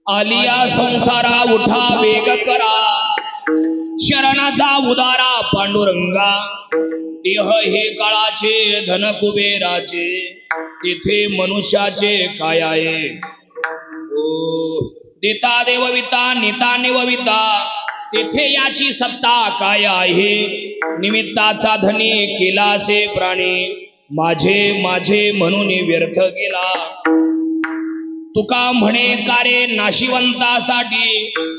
आलिया संसारा उठा वेग करा, शरणाचा उदारा पांडुरंगा. देह हे काळाचे धन कुबेराचे, तिथे मनुष्याचे काय आहे. ओ देता देवविता नेता निवविता, तेथे याची सत्ता काय आहे. निमित्ताचा धनी केलासे प्राणी, माझे माझे म्हणून व्यर्थ गेला. तुका म्हणे कारे नाशिवंतासाठी,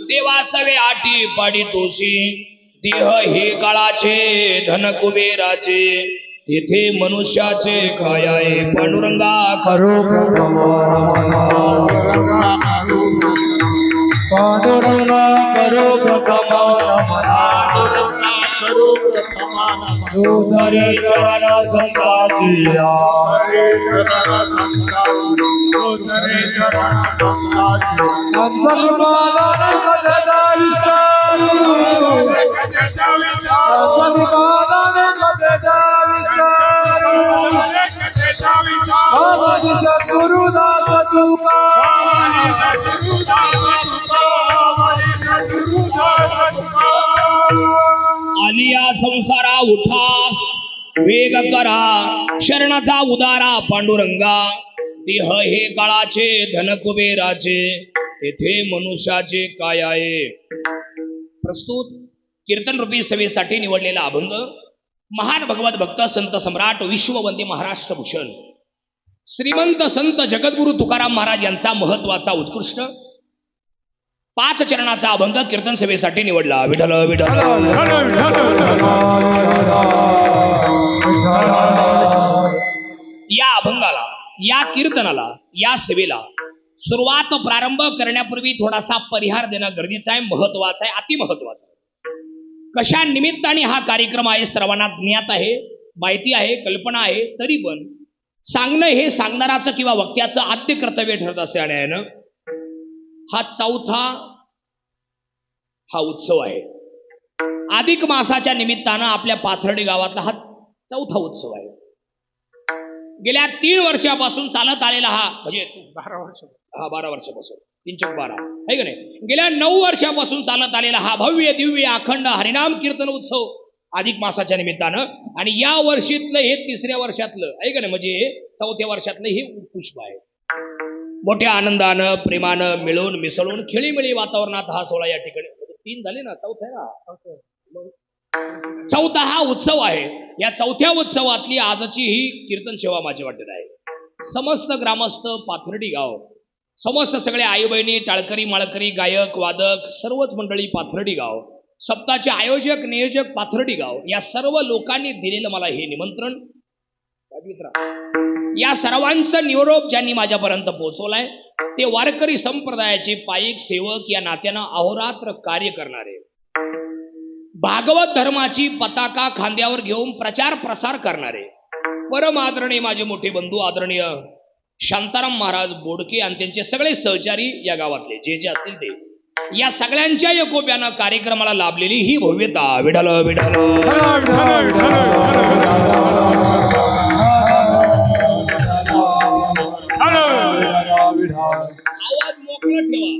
देवासवे आटी पाडी तोशी. देह हे काळाचे धन कुबेराचे, तेथे मनुष्याचे काय आहे. पांडुरंगा करो पांडुरंगा करो तुझे चरण संताचिया, गुरुदास तुका आलिया संसारा उठा वेग करा, शरणाचा उदारा पांडुरंगा. देह हे काळाचे धन कुबेराचे, तेथे मनुष्याचे काय आहे. प्रस्तुत कीर्तन रूपी सभेसाठी निवडलेला अभंग महान भगवत भक्त संत सम्राट विश्ववंदी महाराष्ट्र भूषण श्रीमंत संत जगद्गुरु तुकाराम महाराज यांचा महत्वाचा उत्कृष्ट 5 चरणाचा अभंग कीर्तन सभेसाठी निवडला. विठ्ठल विठ्ठल. या अभंगाला, या कीर्तनाला, या सेवेला सुरुवात प्रारंभ करण्यापूर्वी थोडासा परिहार देणं गरजेचं आहे, महत्वाचं आहे, अतिमहत्वाचं आहे. कशा निमित्ताने हा कार्यक्रम आहे सर्वांना ज्ञात आहे, माहिती आहे, कल्पना आहे. तरी पण सांगणं हे सांगणाराचं किंवा वक्त्याचं आद्य कर्तव्य ठरत असल्यानं हा चौथा उत्सव आहे. अधिक मासाच्या निमित्तानं आपल्या पाथर्डी गावातला हा चौथा उत्सव आहे. गेल्या 3 वर्षापासून चालत आलेला हा, म्हणजे 12 वर्षापासून 3-12 आहे का नाही, गेल्या 9 वर्षापासून चालत आलेला हा भव्य दिव्य अखंड हरिनाम कीर्तन उत्सव अधिक मासाच्या निमित्तानं, आणि या वर्षीतलं हे 3ऱ्या वर्षातलं आहे का नाही, म्हणजे 4थ्या वर्षातलं हे पुष्प आहे. मोठ्या आनंदानं प्रेमानं मिळून मिसळून खेळीमेळी वातावरणात हा सोहळा या ठिकाणी 3 झाले ना, चौथा हा उत्सव आहे. या 4थ्या उत्सवातली आजची ही कीर्तन सेवा माझ्या वाटेत आहे. समस्त ग्रामस्थ पाथर्डी गाव, समस्त सगळे आई बहिणी, टाळकरी माळकरी, गायक वादक, सर्वच मंडळी पाथर्डी गाव, सप्ताहाचे आयोजक नियोजक पाथर्डी गाव, या सर्व लोकांनी दिलेलं मला हे निमंत्रण, या सर्वांचं निरोप ज्यांनी माझ्यापर्यंत पोहोचवलाय ते वारकरी संप्रदायाचे पायिक सेवक या नात्यानं अहोरात्र कार्य करणारे, भागवत धर्माची पताका खांद्यावर घेऊन प्रचार प्रसार करणारे परम आदरणीय माझे मोठे बंधू आदरणीय शांताराम महाराज बोडके आणि त्यांचे सगळे सहचारी या गावातले जे जे असतील ते, या सगळ्यांच्या एकोप्यानं कार्यक्रमाला लाभलेली ही भव्यता. विठ्ठल विठ्ठल. आवाज मोकळा ठेवा,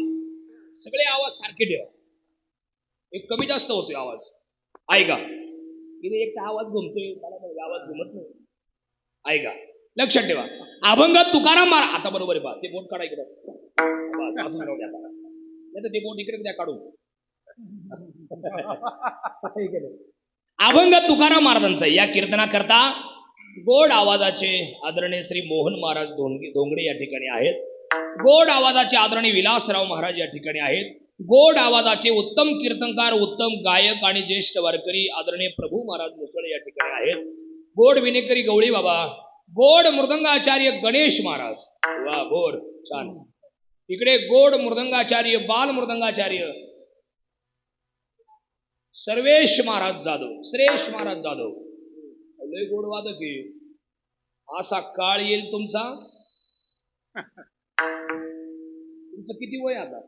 सगळे आवाज सारखे ठेवा, एक कमी जास्त होतोय आवाज. ऐका, इथे एक आवाज घुमतोय, मला आवाज घुमत नाही. ऐका, लक्षात ठेवा. अभंग तुकाराम महाराज, आता बरोबर आहे पहा, ते बोट काढा इकडे, नाही ते बोट इकडे द्या काढून. अभंग तुकाराम महाराजांचा या कीर्तनाकरता गोड आवाजाचे आदरणीय श्री मोहन महाराज धोंगडे या ठिकाणी आहेत. गोड आवाजाचे आदरणीय विलासराव महाराज या ठिकाणी आहेत. गोड आवाजाचे उत्तम कीर्तनकार, उत्तम गायक आणि ज्येष्ठ वारकरी आदरणीय प्रभू महाराज मुसळे या ठिकाणी आहेत. गोड विनेकरी गवळी बाबा, गोड मृदंगाचार्य गणेश महाराज, वा गोड छान. इकडे गोड मृदंगाचार्य, बाल मृदंगाचार्य सर्वेश महाराज जाधव, श्रेष्ठ महाराज जाधव, लय गोड वादक आहे. असा काळ येईल तुमचा. तुमचं किती वय आता?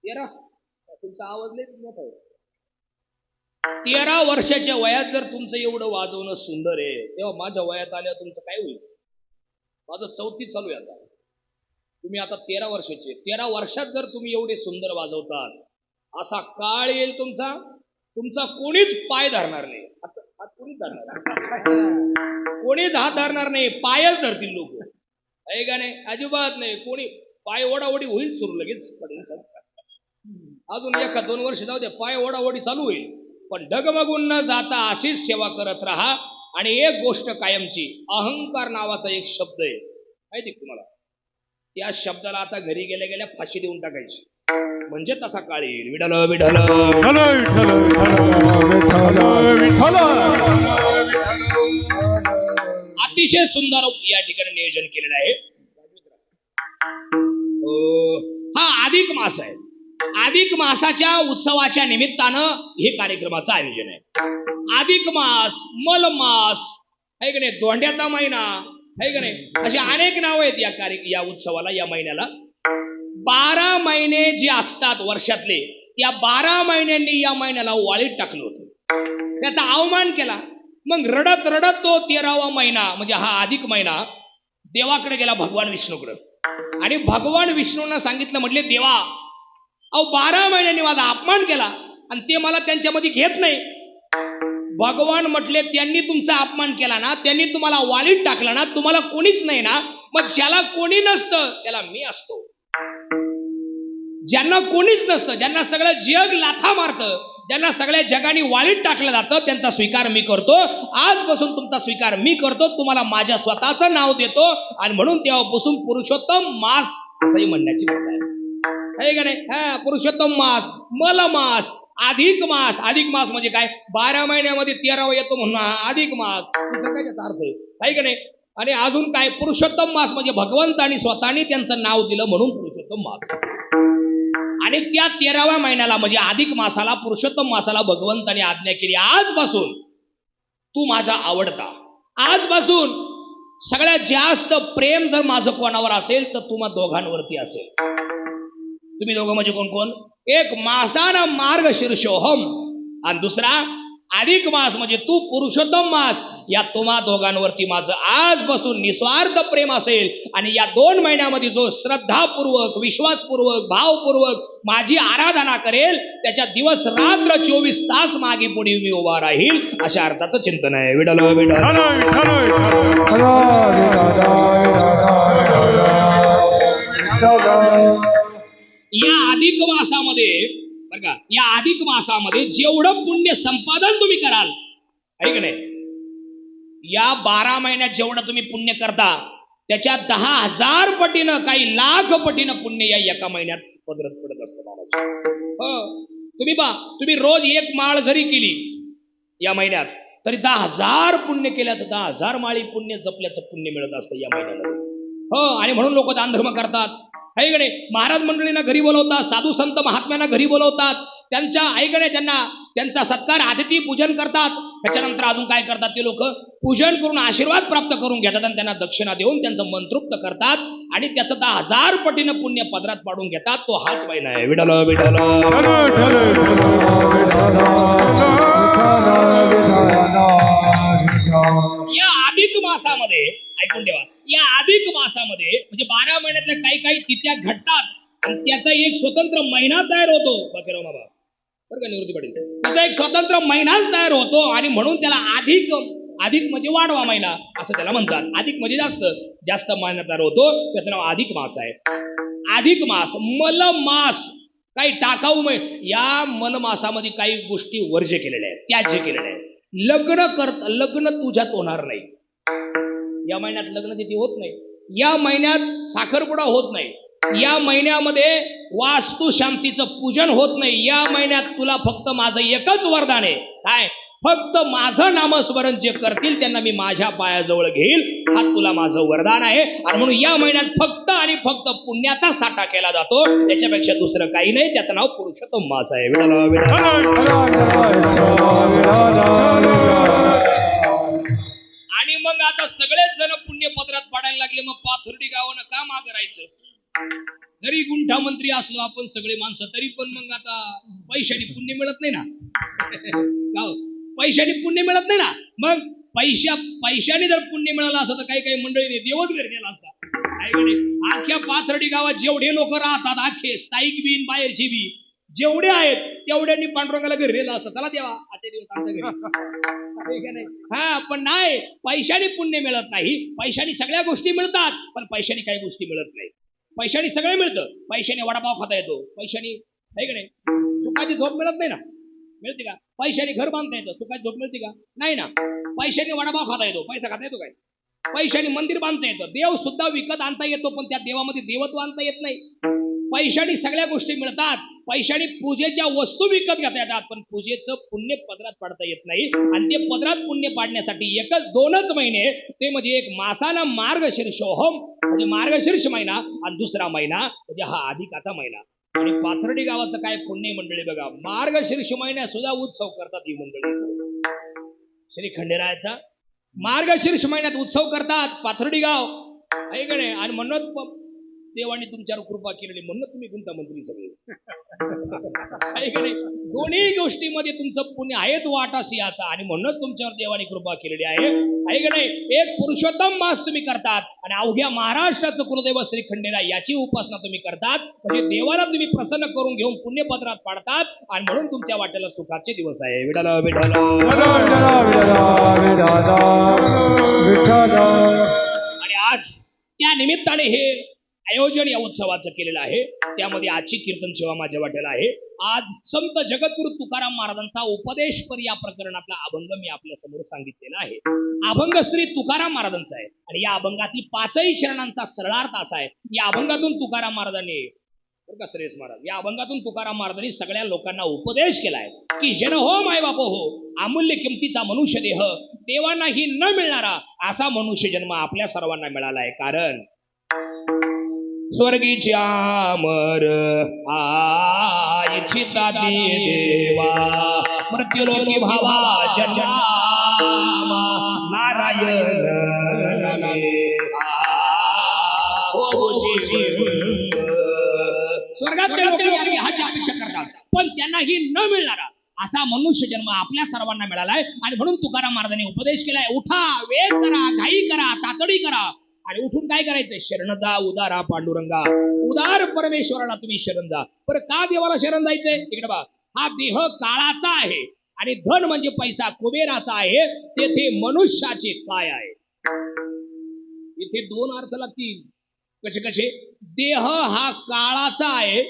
13. तुमचा आवाज लय मोठा आहे. 13 वर्षाच्या वयात जर तुमचं एवढं वाजवणं सुंदर आहे, तेव्हा माझ्या वयात आल्यावर तुमचं काय होईल? माझं 34 चालू आहे आता. तुम्ही आता 13 वर्षाचे, 13 वर्षात जर तुम्ही एवढे सुंदर वाजवतात, असा काळ येईल तुमचा कोणीच पाय धरणार नाही. हात कोणीच धरणार नाही. कोणीच हात धरणार नाही, पायच धरतील लोक. आहे का नाही? अजिबात नाही. कोणी पाय ओढाओढी होईल सुरू लगेच. अजून 1-2 वर्ष जाऊ दे, पाय ओढाओढी चालू होईल. पण डगमगून न जाता अशीच सेवा करत राहा. आणि एक गोष्ट कायमची, अहंकार नावाचा एक शब्द आहे, माहिती तुम्हाला? त्या शब्दाला आता घरी गेल्या गेल्या फाशी देऊन टाकायची, म्हणजे तसा काळ येईल. विठ्ठल विठ्ठल अतिशय सुंदर या ठिकाणी नियोजन केलेलं आहे. हा अधिक मास आहे. अधिक मासाच्या उत्सवाच्या निमित्तानं हे कार्यक्रमाचं आयोजन आहे. अधिक मास, मलमास, आहे का नाही, धोंड्याचा महिना, आहे का नाही, असे अनेक नाव आहेत या उत्सवाला, या महिन्याला. 12 महिने जे असतात वर्षातले, या 12 महिन्यांनी या महिन्याला वाळीत टाकलं होतं, त्याचा अवमान केला. मग रडत रडत तो 13वा महिना म्हणजे हा अधिक महिना देवाकडे गेला, भगवान विष्णूकडे. आणि भगवान विष्णूंना सांगितलं, म्हटले देवा, 12 महिन्यांनी माझा अपमान केला आणि ते मला त्यांच्यामध्ये घेत नाही. भगवान म्हटले, त्यांनी तुमचा अपमान केला ना, त्यांनी तुम्हाला वालीत टाकला ना, तुम्हाला कोणीच नाही ना, मग ज्याला कोणी नसतं त्याला मी असतो. ज्यांना कोणीच नसतं, ज्यांना सगळं जग लाथा मारतं, ज्यांना सगळ्या जगाने वाळीत टाकलं जातं, त्यांचा स्वीकार मी करतो. आजपासून तुमचा स्वीकार मी करतो, तुम्हाला माझ्या स्वतःचं नाव देतो. आणि म्हणून तेव्हापासून पुरुषोत्तम मास असंही म्हणण्याची गरज आहे का नाही? हा, पुरुषोत्तम मास, मलमास, अधिक मास. अधिक मास म्हणजे काय? 12 महिन्यामध्ये 13वा येतो म्हणून अधिक मास, काय त्याचा अर्थ आहे का नाही? आणि अजून काय? पुरुषोत्तम मास म्हणजे भगवंतानी स्वतःनी त्यांचं नाव दिलं म्हणून पुरुषोत्तम मास. आणि त्या 13व्या महिन्याला म्हणजे अधिक मासाला, पुरुषोत्तम मासाला भगवंताने आज्ञा केली, आजपासून तू माझा आवडता. आजपासून सगळ्यात जास्त प्रेम जर माझं कोणावर असेल तर तुम्हा दोघांवरती असेल. तुम्ही दोघं म्हणजे कोण कोण? एक मासाना मार्गशीर्षोहम आणि दुसरा अधिक मास म्हणजे तू पुरुषोत्तम मास. या तुम्हा दोघांवरती माझं आजपासून निस्वार्थ प्रेम असेल. आणि या 2 महिन्यामध्ये जो श्रद्धापूर्वक, विश्वासपूर्वक, भावपूर्वक माझी आराधना करेल, त्याच्या दिवस रात्र 24 तास मागे पुढे मी उभा राहील, अशा अर्थाचं चिंतन आहे. विठ्ठल या अधिक मासामध्ये बरं का, या अधिक मासामध्ये जेवढं पुण्य संपादन तुम्ही कराल, ऐक नाही, या 12 महिन्यात जेवढं तुम्ही पुण्य करता त्याच्या 10,000 पटीनं, काही लाख पटीनं पुण्य या एका महिन्यात पडत असतं. तुम्ही रोज 1 माळ जरी केली या महिन्यात, तरी 10,000 पुण्य केल्याचं, 10,000 माळी पुण्य जपल्याचं पुण्य मिळत असतं या महिन्यामध्ये. आणि म्हणून लोक दानधर्म करतात, आहे का नाही? महाराज मंडळींना घरी बोलवतात, साधू संत महात्म्यांना घरी बोलवतात, त्यांच्या ऐकणे त्यांचा सत्कार, आदिती पूजन करतात. त्याच्यानंतर अजून काय करतात ते लोक? पूजन करून आशीर्वाद प्राप्त करून घेतात आणि त्यांना दक्षिणा देऊन त्यांचं मन तृप्त करतात आणि त्याचं 10,000 पटीनं पुण्य पदरात पाडून घेतात. तो हाच महिना आहे. विठ्ठल विठ्ठल. या अधिक मासामध्ये ऐकून ठेवा, या अधिक मासामध्ये म्हणजे 12 महिन्यातल्या काही काही तिथ्या घडतात आणि त्याचा एक स्वतंत्र महिना तयार होतो. बाकीराव बाबा बरं का, निवृत्ती पाटील, त्याचा एक स्वतंत्र महिनाच तयार होतो आणि म्हणून त्याला अधिक म्हणजे वाढवा महिना असं त्याला म्हणतात. अधिक म्हणजे जास्त महिना तयार होतो, त्याचं नाव अधिक मास आहे. अधिक मास, मलमास, काही टाकाऊ या मलमासामध्ये काही गोष्टी वर्ज्य केलेल्या आहेत, त्याज्य केलेल्या आहेत. लग्न तुझ्यात होणार नाही या महिन्यात. लग्न तिथी होत नाही या महिन्यात. साखरपुडा होत नाही या महिन्यामध्ये. वास्तू शांतीचं पूजन होत नाही या महिन्यात. तुला फक्त माझं एकच वरदान आहे, काय? फक्त माझं नामस्मरण जे करतील त्यांना मी माझ्या पायाजवळ घेईल, हा तुला माझं वरदान आहे. आणि म्हणून या महिन्यात फक्त आणि फक्त पुण्याचा साठा केला जातो, त्याच्यापेक्षा दुसरं काही नाही. त्याचं नाव पुरुषोत्तम मास आहे. आणि मग आता सगळेच जण पुण्य पदरात पाडायला लागले. मग पाथर्डी गावानं का मागं राहायचं? जरी गुंठा मंत्री असलो आपण सगळे माणसं, तरी पण मग आता पैशाने पुण्य मिळत नाही ना. पैशाने पुण्य मिळत नाही ना. मग पैशाने जर पुण्य मिळालं असं तर काही काही मंडळीने देवच घरी गेला असता, आहे का नाही? अख्ख्या पाथर्डी गावात जेवढे लोक राहतात अख्खे स्थायिक बी बाहेरची बी जेवढे आहेत तेवढ्यांनी पांडुरंगाला घरी दिलं असतं. त्याला देवा आजच्या दिवस आमच्या घरी आहे का नाही? हा पण नाही, पैशाने पुण्य मिळत नाही. पैशाने सगळ्या गोष्टी मिळतात पण पैशाने काही गोष्टी मिळत नाही. पैशाने सगळं मिळतं. पैशाने वडापाव खाता येतो. पैशाने आहे का नाही? सुखाची झोप मिळत नाही ना? मिळते का? पैशाने घर बांधता येतं. सुखाची झोप मिळते का? नाही ना. पैशाने वडापाव खाता येतो. पैसा खाता येतो काय? पैशाने मंदिर बांधता येतं. देव सुद्धा विकत आणता येतो पण त्या देवामध्ये देवत्व आणता येत नाही. पैशाने सगळ्या गोष्टी मिळतात. पैशाने पूजेच्या वस्तू विकत घेता येतात पण पूजेचं पुण्य पदरात पाडता येत नाही. आणि ते पदरात पुण्य पाडण्यासाठी एकच 2च महिने, ते म्हणजे एक मासाला मार्गशीर्षोहम म्हणजे मार्गशीर्ष महिना आणि दुसरा महिना म्हणजे हा अधिकाचा महिना. आणि पाथर्डी गावाचं काय पुण्य मंडळी बघा, मार्गशीर्ष महिन्यात सुद्धा उत्सव करतात ही मंडळी. श्री खंडेरायाचा मार्गशीर्ष महिन्यात उत्सव करतात पाथर्डी गाव आहे का नाही? आणि म्हणून देवाने तुमच्यावर कृपा केलेली म्हणून तुम्ही गुंतामंत्री सगळे आहे का नाही? दोन्ही गोष्टीमध्ये तुमचं पुण्य आहेच वाटा सिंहाचा आणि म्हणून तुमच्यावर देवाने कृपा केलेली आहे का नाही? एक पुरुषोत्तम मास तुम्ही करतात आणि अवघ्या महाराष्ट्राचं कुलदैव श्री खंडेराय याची उपासना तुम्ही करतात. म्हणजे देवाला तुम्ही प्रसन्न करून घेऊन पुण्यपत्रात पाडतात आणि म्हणून तुमच्या वाट्याला सुखाचे दिवस आहे. विठ्ठल विठ्ठल आणि आज त्या निमित्ताने हे आयोजन या उत्सवाचं केलेलं आहे. त्यामध्ये आजची कीर्तन सेवा माझ्या वाट्याला आहे. आज संत जगद्गुरु तुकाराम महाराजांचा उपदेशपर या प्रकरणातला अभंग मी आपल्या समोर सांगितलेला आहे. अभंग श्री तुकाराम महाराजांचा आहे आणि या अभंगातील 5ही चरणांचा सरळार्थ असा आहे. या अभंगातून तुकाराम महाराजांनी श्रेयस महाराज या अभंगातून तुकाराम महाराजांनी सगळ्या लोकांना उपदेश केलाय की जन हो माय बाप हो, अमूल्य किमतीचा मनुष्य देह देवांनाही न मिळणारा असा मनुष्य जन्म आपल्या सर्वांना मिळालाय. कारण स्वर्गीच्या अमर इच्छिता देवा मृत्युलोकी भावा जन्मा नारायण स्वर्गात ह्याची अपेक्षा करतात पण त्यांनाही न मिळणारा असा मनुष्य जन्म आपल्या सर्वांना मिळालाय. आणि म्हणून तुकाराम महाराजांनी उपदेश केलाय, उठा, वेग करा, घाई करा, तातडी करा आणि उठून काय करायचंय? शरण जा उदारा पांडुरंगा, उदार परमेश्वराला तुम्ही शरण जा. बरं का देवाला शरण जायचंय? इकडे बा, हा देह काळाचा आहे आणि धन म्हणजे पैसा कुबेराचा आहे. तेथे मनुष्याचे काय आहे? इथे 2 अर्थ लागतील. कसे कसे? देह हा काळाचा आहे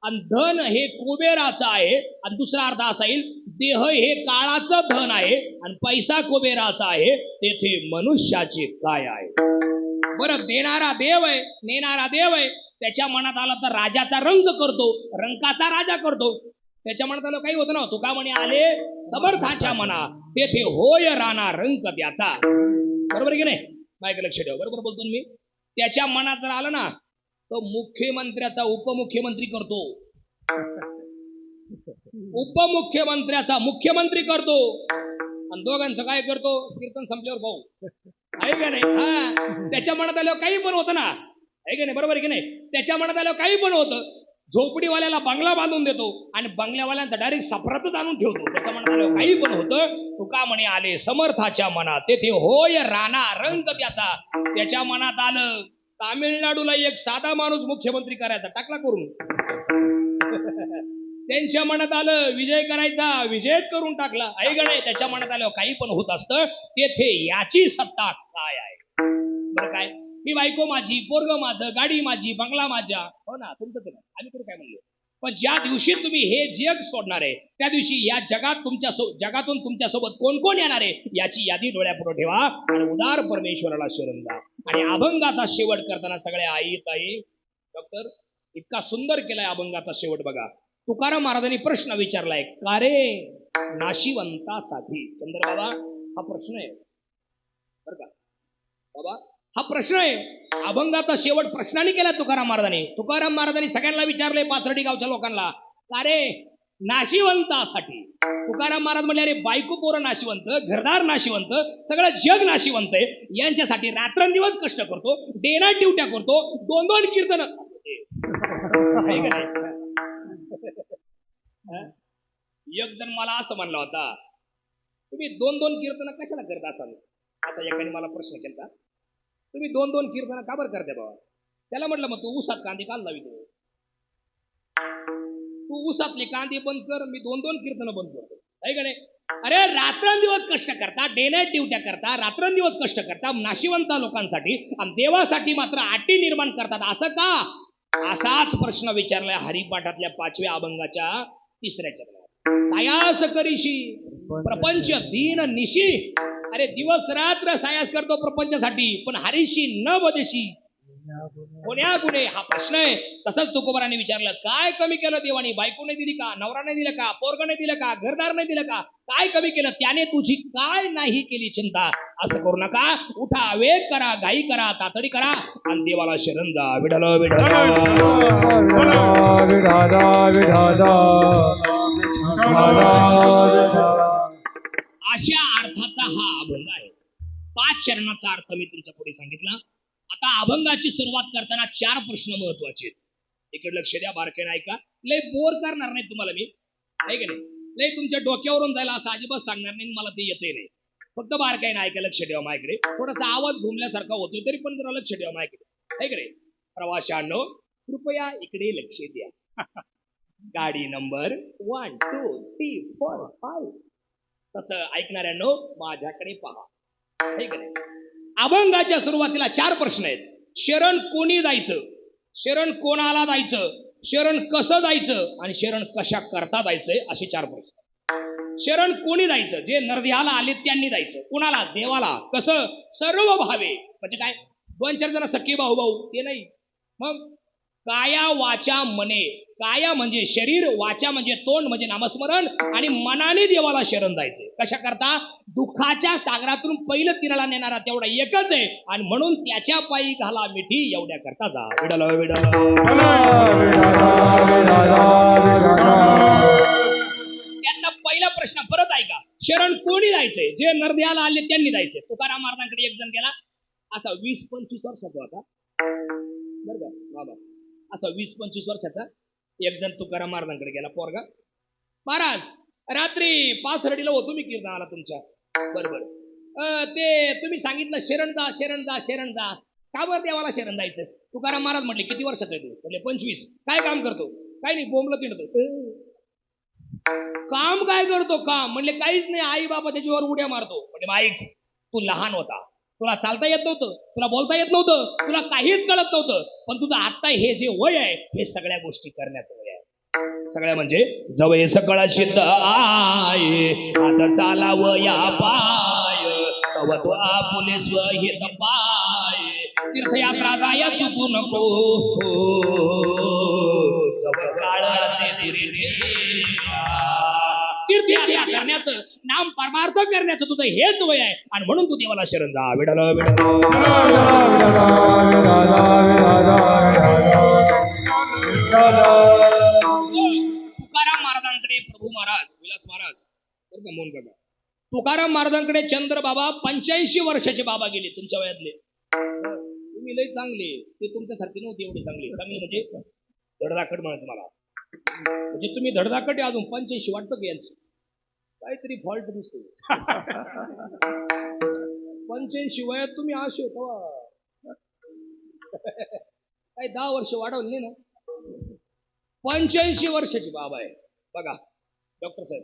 आणि धन हे कुबेराचं आहे. आणि दुसरा अर्थ असा येईल, देह हे काळाचं धन आहे आणि पैसा कुबेराचा आहे. तेथे मनुष्याचे काय आहे? बरं, देणारा देव आहे, नेणारा देव आहे. त्याच्या मनात आला तर राजाचा रंग करतो, रंकाचा राजा करतो. त्याच्या मनात आलं काही होतं ना, तुका म्हणे आले समर्थाच्या मना तेथे होय राणा रंक त्याचा. बरोबर की नाही? माहिती लक्ष ठेवा, बरोबर बोलतो मी. त्याच्या मनात जर आलं ना तो मुख्यमंत्र्याचा उपमुख्यमंत्री करतो, उपमुख्यमंत्र्याचा मुख्यमंत्री करतो आणि दोघांचं काय करतो? कीर्तन संपल्यावर भाऊ आहे का नाही? हा, त्याच्या मनात आल्यावर काही पण होतं ना, आहे का नाही? बरोबर की नाही? त्याच्या मनात आल्यावर काही पण होतं. झोपडीवाल्याला बंगला बांधून देतो आणि बंगल्यावाल्यांचा डायरेक्ट सफरातच आणून ठेवतो. त्याच्या मनात आल्यावर काही पण होतं. तुका म्हणे आले समर्थाच्या मनात तेथे होय राणा रंग त्याचा. त्याच्या मनात आलं तामिळनाडूला एक साधा माणूस मुख्यमंत्री करायचा, टाकला करून. त्यांच्या मनात आलं विजय करायचा, विजयच करून टाकला, आहे का नाही? त्याच्या मनात आल्यावर काही पण होत असतं. तेथे याची सत्ता काय आहे? बरं काय? ही बायको माझी, पोरग माझं, गाडी माझी, बंगला माझा. हो ना, तुमचं नाही, आम्ही तरी काय म्हणलो. पण ज्या दिवशी तुम्ही हे जग सोडणार आहे त्या दिवशी या जगात जगातून तुमच्यासोबत कोण कोण येणार आहे याची यादी डोळ्यापुढे ठेवा आणि उदार परमेश्वराला शरण जा. आणि अभंगाचा शेवट करताना सगळ्या आई ताई डॉक्टर इतका सुंदर केलाय अभंगाचा शेवट बघा. तुकाराम महाराजांनी प्रश्न विचारलाय, का रे नाशिवंतासाठी? चंद्र बाबा, हा प्रश्न आहे बरं का बाबा, हा प्रश्न आहे. अभंगाचा शेवट प्रश्नाने केला तुकाराम महाराजांनी. तुकाराम महाराजांनी सगळ्यांना विचारले, पाथर्डी गावच्या लोकांना, का रे नाशिवंतासाठी? तुकाराम महाराज म्हणले, अरे बायको पोरं नाशिवंत, घरदार नाशिवंत, सगळं जग नाशिवंत आहे. यांच्यासाठी रात्रंदिवस कष्ट करतो, डेना ड्युट्या करतो, 2-2 कीर्तन. एक जण मला असं म्हणला होता, तुम्ही 2-2 कीर्तन कशाला करत असाल? असा एकाने मला प्रश्न केला, तुम्ही 2-2 कीर्तन का बरं करते बाबा? त्याला म्हटलं मग तू ऊसात कांदे काल लावितो, तू ऊसातले कांदे बंद कर, मी 2-2 कीर्तनं बंद करतो, आहे का नाही? अरे रात्रंदिवस कष्ट करता, डे नाईट ड्युट्या करता, रात्रंदिवस कष्ट करता नाशिवंत लोकांसाठी, आणि देवासाठी मात्र अटी निर्माण करतात, असं का? असाच प्रश्न विचारलाय हरिपाठातल्या 5व्या अभंगाच्या 3ऱ्या चरणात. सायास करीशी प्रपंच दीन निशी. अरे दिवस रात्र सायास करतो प्रपंचासाठी, पण हरीशी न बदेशी कोण्या गुणे, हा प्रश्न आहे. तसंच तुकोबाराने विचारलं, काय कमी केलं देवानी? बायको नाही दिली का? नवरा नाही दिला का? पोरग नाही दिलं का? घरदार नाही दिलं का? काय कमी केलं? त्याने तुझी काय नाही केली चिंता? असं करू नका, उठा, वेग करा, घाई करा, तातडी करा, आणि देवाला शरण जा. विठ्ठल विठ्ठल अशा अर्थाचा हा अभंग आहे. 5 चरणाचा अर्थ मी तुमच्या पुढे सांगितला. आता अभंगाची सुरुवात करताना 4 प्रश्न महत्वाचे आहेत. इकडे लक्ष द्या, बारकाईने ऐका. लय बोर करणार नाही तुम्हाला मी, आहे की नाही? लय तुमच्या डोक्यावरून जायला असं अजिबात सांगणार नाही, मला ते येतही नाही. फक्त बारकाईने ऐका, लक्ष ठेवा माझ्याकडे. थोडासा आवाज घुमल्यासारखा होतोय तरी पण जरा लक्ष ठेवा माझ्याकडे, आहे की नाही? प्रवाशांनो कृपया इकडे लक्ष द्या. गाडी नंबर 1 2 3 4 5. तसं ऐकणाऱ्यांनो माझ्याकडे पहा, आहे की नाही? अभंगाच्या सुरुवातीला 4 प्रश्न आहेत. शरण कोणी जायचं, शरण कोणाला जायचं, शरण कसं जायचं, आणि शरण कशा करता जायचंय, असे 4 प्रश्न. शरण कोणी जायचं? जे नरदेहाला आले त्यांनी जायचं. कुणाला? देवाला. कसं? सर्व भावे. म्हणजे काय? 2-4 जण सख्खे भाऊ भाऊ ते नाही. मग काया वाचा मने. काया म्हणजे शरीर, वाचा म्हणजे तोंड म्हणजे नामस्मरण, आणि मनाने देवाला शरण जायचे. कशा करता? दुःखाच्या सागरातून पहिलं तिराला नेणारा तेवढा एकच आहे, आणि म्हणून त्याच्या पायी घाला मिठी, एवढ्या करता जा. Widal Widal. त्यातला पहिला प्रश्न परत ऐका. शरण कोणी जायचंय? जे नरदेहाला आले त्यांनी जायचंय. तुकाराम महाराजांकडे एक जण गेला, असा 20-25 वर्षाचा होता, बरं का बाबा, असा 20-25 वर्षाचा एक जण तुकाराम महाराजांकडे गेला पोरगा. महाराज रात्री पाथर्डीला होतो मी कीर्तनाला तुमच्या, बरोबर. ते तुम्ही सांगितलं शरण जा शरण जा शरण जा. का बरं देवाला शरण जायचं? तुकाराम महाराज म्हटले, किती वर्षाचा आहे तू? म्हटले 25. काय काम करतो? काय नाही, बोंबलं तिंडतो. काम काय करतो? काम म्हणले काहीच नाही, आई बाबा त्याच्यावर उड्या मारतो. म्हणजे ऐक, तू लहान होता, तुला चालता येत नव्हतं, तुला बोलता येत नव्हतं, तुला काहीच कळत नव्हतं, पण तुझं आता हे जे वय आहे हे सगळ्या गोष्टी करण्याचं वय आहे. सगळ्या म्हणजे जवळ सकळ शित आय, हात चालावया पाय, तव तो आपुले स्वहित पाय, तीर्थयात्रा जाया चुकू नको, जवळ काळ असे सुरी ठेवा. तीर्थयात्रा करण्याचं, नाम परमार्थ करण्याचं तुझं हेच वय आहे, आणि म्हणून तू देवाला शरण जा. Widal Widal. तुकाराम महाराजांकडे प्रभू महाराज, विलास महाराज, मौन बघा, तुकाराम महाराजांकडे चंद्र बाबा 85 वर्षाचे बाबा गेले, तुमच्या वयातले. तुम्ही लय चांगले, ते तुमच्यासारखे नव्हते एवढे चांगले. चांगले म्हणजे धडधाकट म्हणायचं मला, म्हणजे तुम्ही धडधाकट आहे अजून. 85 वाटतं की यांचं काहीतरी फॉल्ट दिसतो. 85 वयात तुम्ही असे होता, काही 10 वर्ष वाढवले ना. 85 वर्षाची बाबा आहे बघा डॉक्टर साहेब.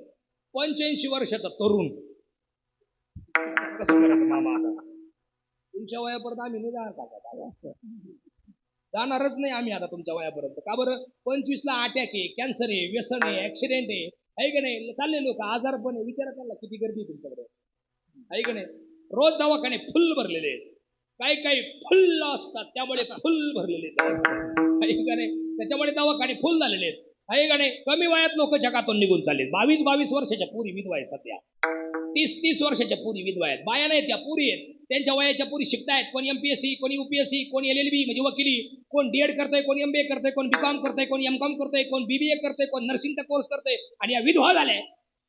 85 वर्षाचा तरुण कसं करायचं मामा? आता तुमच्या वयापर्यंत आम्ही नाही जाणार, जाणारच नाही आम्ही आता तुमच्या वयापर्यंत. का बरं? 25 ला अटॅक आहे, कॅन्सर आहे, व्यसन आहे, ऍक्सिडेंट आहे का नाही? चालले लोक, आजार पण आहे. विचारा त्यांना किती गर्दी तुमच्याकडे, आहे का नाही? रोज दवाखाने फुल भरलेले आहेत, काही फुल असतात त्यामुळे फुल भरलेले आहेत, आहे का नाही? त्याच्यामुळे दवाखाने फुल झालेले आहेत, आहे का नाही? कमी वयात लोक जगातून निघून चालले. 22-22 वर्षाच्या पुरी विधवा आहेत सध्या, 30-30 वर्षाच्या पुरी विधवा आहेत. बाया नाही त्या, पुरी आहेत. त्यांच्या वयाच्या पुरी शिकतायत. कोणी MPSC, कोणी UPSC, कोणी LLB म्हणजे वकिली, कोण DED करतंय, कोणी MBA करतंय, कोण BCom करतंय, कोण MCom करतंय, कोण BBA करतंय, कोण नर्सिंगचा कोर्स करतंय, आणि या विधवा झाल्या.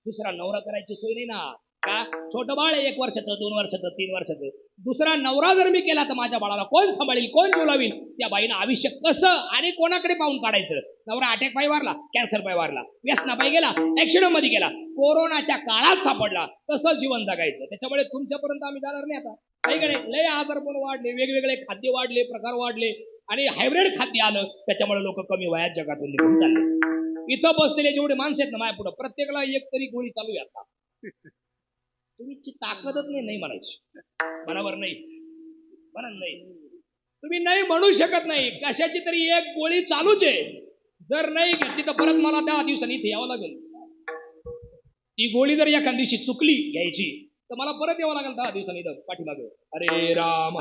दुसरा नवरा करायची सोय नाही ना. का? छोटं बाळ आहे, 1 वर्षाचं, 2 वर्षाचं, 3 वर्षाचं. दुसरा नवरा जर मी केला तर माझ्या बाळाला कोण सांभाळेल, कोण बोलावील? त्या बाईनं आयुष्य कसं आणि कोणाकडे पाहून काढायचं? नवरा अटॅक पायी वारला, कॅन्सर पायी वारला, व्यसनापायी गेला, ऍक्सिडेंट मध्ये गेला, कोरोनाच्या काळात सापडला, कसं जीवन जगायचं? त्याच्यामुळे तुमच्यापर्यंत आम्ही जाणार नाही आता, काही का नाही? लय आजार पण वाढले, वेगवेगळे खाद्य वाढले, प्रकार वाढले, आणि हायब्रिड खाद्य आलं, त्याच्यामुळे लोक कमी वयात जगातून निघून चालले. इथं बसलेले जेवढे माणसं आहेत ना माझ्या पुढे, प्रत्येकाला एक तरी गोळी चालू आहे आता. तुमची ताकदच नाही म्हणायची. बरोबर नाही म्हणा, नाही तुम्ही नाही म्हणू शकत नाही. कशाची तरी एक गोळी चालूच आहे. जर नाही घेतली तर परत मला 10 दिवसांनी इथे यावं लागेल. ती गोळी जर एखाद्या दिवशी चुकली घ्यायची तर मला परत यावं लागेल 10 दिवसांनी इथं पाठीमागे. हरे राम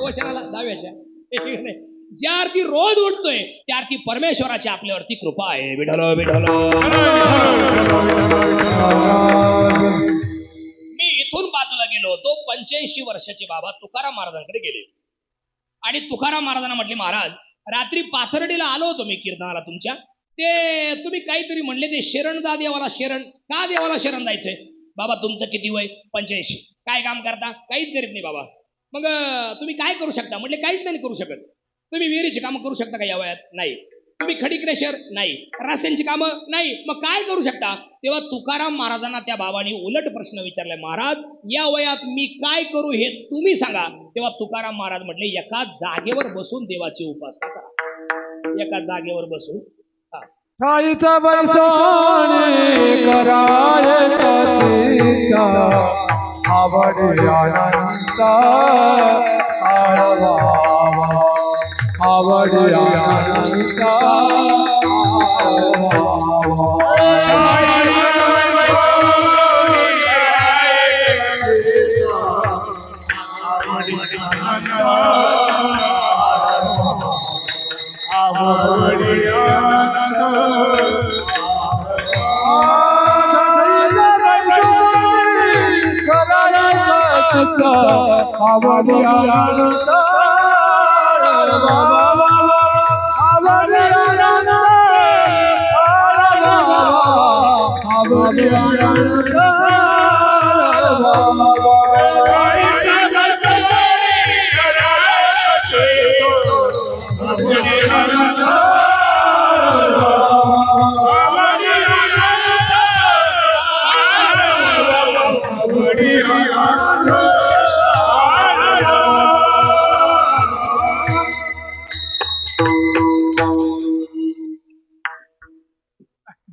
वचनाला दाव्याच्या. ज्या आरती रोज उठतोय त्या आरती परमेश्वराची आपल्यावरती कृपा आहे. विठ्ठल विठ्ठल. मी इथून बाजूला गेलो तो 85 वर्षाचे बाबा तुकाराम महाराजांकडे गेले आणि तुकाराम महाराजांना म्हटले, महाराज रात्री पाथर्डीला आलो होतो मी कीर्तनाला तुमच्या, ते तुम्ही काहीतरी म्हणले ते शरण जा देवाला शरण. का देवाला शरण जायचंय? बाबा तुमचं किती वय? 85. काय काम करता? काहीच करीत नाही बाबा. मग तुम्ही काय करू शकता? म्हटले काहीच नाही करू शकत. तुम्ही विहिरीची कामं करू शकता का या वयात? नाही. तुम्ही खडी क्रेशर? नाही. रस्त्यांची कामं? नाही. मग काय करू शकता? तेव्हा तुकाराम महाराजांना त्या बाबांनी उलट प्रश्न विचारलाय, महाराज या वयात मी काय करू हे तुम्ही सांगा. तेव्हा तुकाराम महाराज म्हटले, एका जागेवर बसून देवाची उपासना करा. एका जागेवर बसून. ठाईचा बैसोने कराय कथीचा आवडे अनंता आळवा आवडे अनंता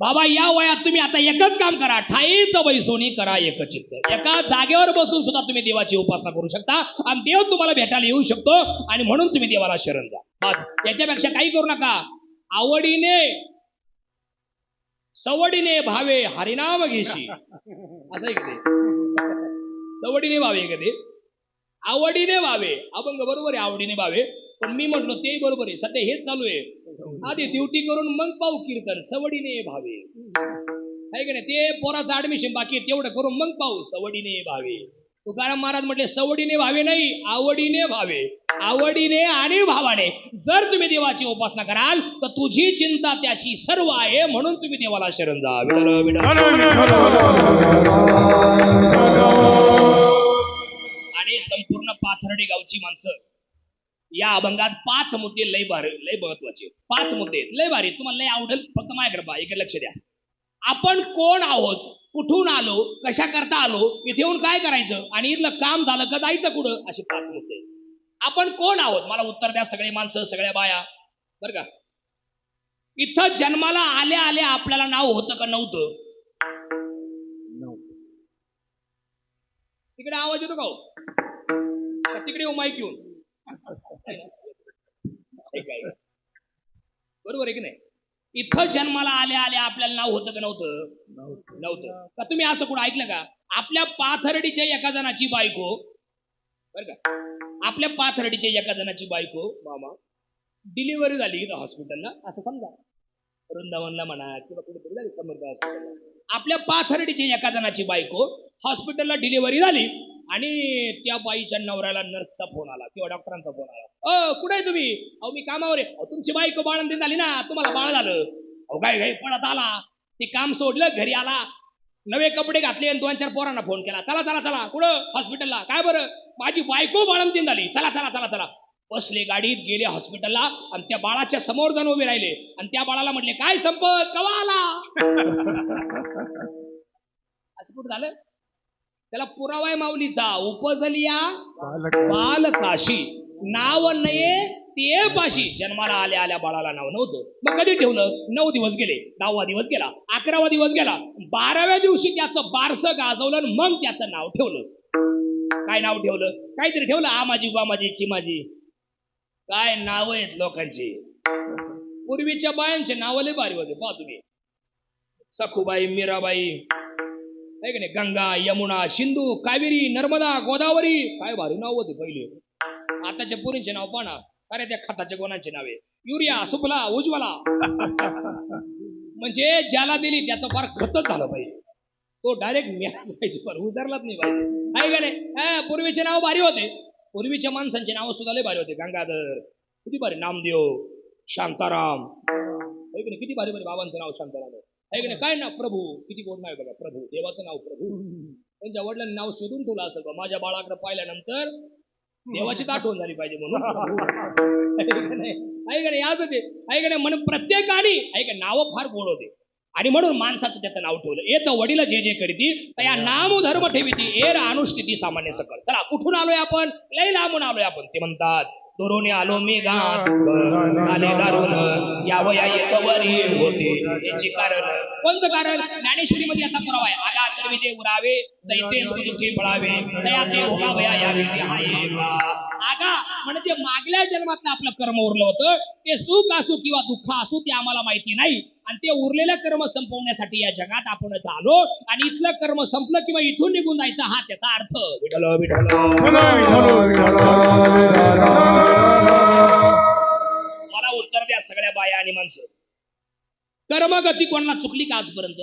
बाबा या वयात तुम्ही आता एकच काम करा, ठाईच बैसोनी करा एकचित्त. एका जागेवर बसून सुद्धा तुम्ही देवाची उपासना करू शकता आणि देव तुम्हाला भेटायला येऊ शकतो आणि म्हणून तुम्ही देवाला शरण जा. बस याच्यापेक्षा काही करू नका. आवडीने सवडीने भावे हरिनाम घेशी. असं ऐकते. सवडीने भावे कधी आवडीने भावे. अभंग बरोबर आहे, आवडीने भावे. पण मी म्हटलो ते बरोबर आहे. सध्या हेच चालू आहे. आधी ड्युटी करून मग पाहू कीर्तन. सवडीने भावे आहे का नाही? ते पोराचं ऍडमिशन बाकी आहे, तेवढं करून मग पाहू. सवडीने भावे. तुकाराम महाराज म्हटले सवडीने भावे नाही, आवडीने भावे. आवडीने आणि भावाने जर तुम्ही देवाची उपासना कराल तर तुझी चिंता त्याशी सर्व आहे. म्हणून तुम्ही देवाला शरण जा. आणि संपूर्ण पाथर्डी गावची माणसं या अभंगात 5 मुद्दे लय महत्वाचे. 5 मुद्दे लय भारी, तुम्हाला लय आवडेल. फक्त माझ्याकडे पहा, इकडे लक्ष द्या. आपण कोण आहोत, कुठून आलो, कशा करता आलो, इथे येऊन काय करायचं आणि इथलं काम झालं का जायचं कुठं, असे 5 मुद्दे. आपण कोण आहोत मला उत्तर द्या. सगळे माणसं, सगळ्या बाया, बरं का. इथं जन्माला आल्या आल्या आपल्याला नाव होतं का नव्हतं? तिकडे आवाज येतो का हो? तिकडे येऊ माईक येऊन. बरोबर आहे की नाही? इथं जन्माला आल्या आल्या आपल्याला नाव होतं का नव्हतं? का तुम्ही असं कुठं ऐकलं का? आपल्या पाथर्डीच्या एका जणाची बायको, बरं का, आपल्या पाथर्डीच्या एका जणाची बायको मामा डिलिव्हरी झाली इथं हॉस्पिटलला, असं समजा वृंदावनला म्हणा किंवा कुठेतरी झाली समर्थ हॉस्पिटलला. आपल्या पाथर्डीच्या एका जणाची बायको हॉस्पिटलला डिलिव्हरी झाली आणि त्या बाईच्या नवऱ्याला नर्सचा फोन आला किंवा डॉक्टरांचा फोन आला. कुठे आहे तुम्ही? अहो मी कामावर आहे. तुमची बायको बाळंतीण झाली ना, तुम्हाला बाळ झालं. अहो काय पळत आला, ते काम सोडलं, घरी आला, नवे कपडे घातले आणि 2-4 पोरांना फोन केला. चला चला चला. कुठं? हॉस्पिटलला. काय बरं? माझी बायको बाळंतीण झाली. चला चला चला चला. बसले गाडीत, गेले हॉस्पिटलला आणि त्या बाळाच्या समोर जाऊन उभे राहिले आणि त्या बाळाला म्हटले, काय संपत कवा आला? असं कुठं झालं? त्याला पुरावा आहे माऊलीचा. उपजलिया बालकाशी नाव नये ते पाशी जन्माला आल्या आल्या बाळाला नाव नव्हतं. मग कधी ठेवलं? 9 दिवस गेले, 10वा दिवस गेला, 11वा दिवस गेला, 12व्या दिवशी त्याचं बारसं गाजवलं आणि मग त्याचं नाव ठेवलं. काय नाव ठेवलं? काहीतरी ठेवलं, आमाजी बामाजी चिमाजी, काय नाव आहेत लोकांची. पूर्वीच्या बायांचे नाव लय भारी होते. पहा तुम्ही, सखुबाई, मीराबाई, आहे का नाही, गंगा, यमुना, सिंधू, कावेरी, नर्मदा, गोदावरी, काय भारी नाव होते पहिले. आताच्या पुरींचे नाव पाहा, साऱ्या त्या खताच्या गोणांचे नावे, युरिया, सुफला, उज्ज्वला. म्हणजे ज्याला दिली त्याचं फार खतच झालं पाहिजे, तो डायरेक्ट मिळाला पाहिजे, पण उतरलाच नाही पाहिजे. आहे का नाही? पूर्वीचे नाव भारी होते. पूर्वीच्या माणसांचे नाव सुद्धा लय भारी होते. गंगाधर, किती भारी, नामदेव, शांताराम, आहे का नाही, किती भारी भारी बाबांचं नाव शांताराम आहे का नाही. काय नाव? प्रभू, किती गोड नाव बघा, प्रभू, देवाचं नाव प्रभू. त्यांच्या वडिलांनी नाव शोधून ठेवलं असेल का, माझ्या बाळाकडे पाहिल्यानंतर देवाचीच आठवण झाली पाहिजे म्हणून. आहे का नाही, असंच आहे का नाही. म्हणून प्रत्येकाने आहे का नाव फार गोड होते, आणि म्हणून माणसाचं त्याचं नाव ठेवलं. येत वडील जे जे करीती त्या नाम धर्म ठेवीती, एर अनुष्ठिती सामान्य सकल. चला, कुठून आलोय आपण? लय लांबून आलोय आपण. ते म्हणतात, दोरोने आलो मी गात झाले दारुण यावया येतवरी होते. याची कारण, कोणतं कारण? ज्ञानेश्वरी मध्ये आता पुरावा आहे. आगा तर विजय उरावे, दैते सुदुष्टी पळावे, दया ते उगावया यावे हाये बा. आगा म्हणजे मागल्या जन्मात आपलं कर्म उरलं होतं, ते सुख असू किंवा दुःख असू ते आम्हाला माहिती नाही, आणि ते उरलेलं कर्म संपवण्यासाठी या जगात आपण आलो, आणि इथलं कर्म संपलं किंवा इथून निघून जायचा, हा त्याचा अर्थ. विठ्ठल मला उत्तर द्या सगळ्या बाया आणि माणसं, कर्मगती कोणाला चुकली का आजपर्यंत?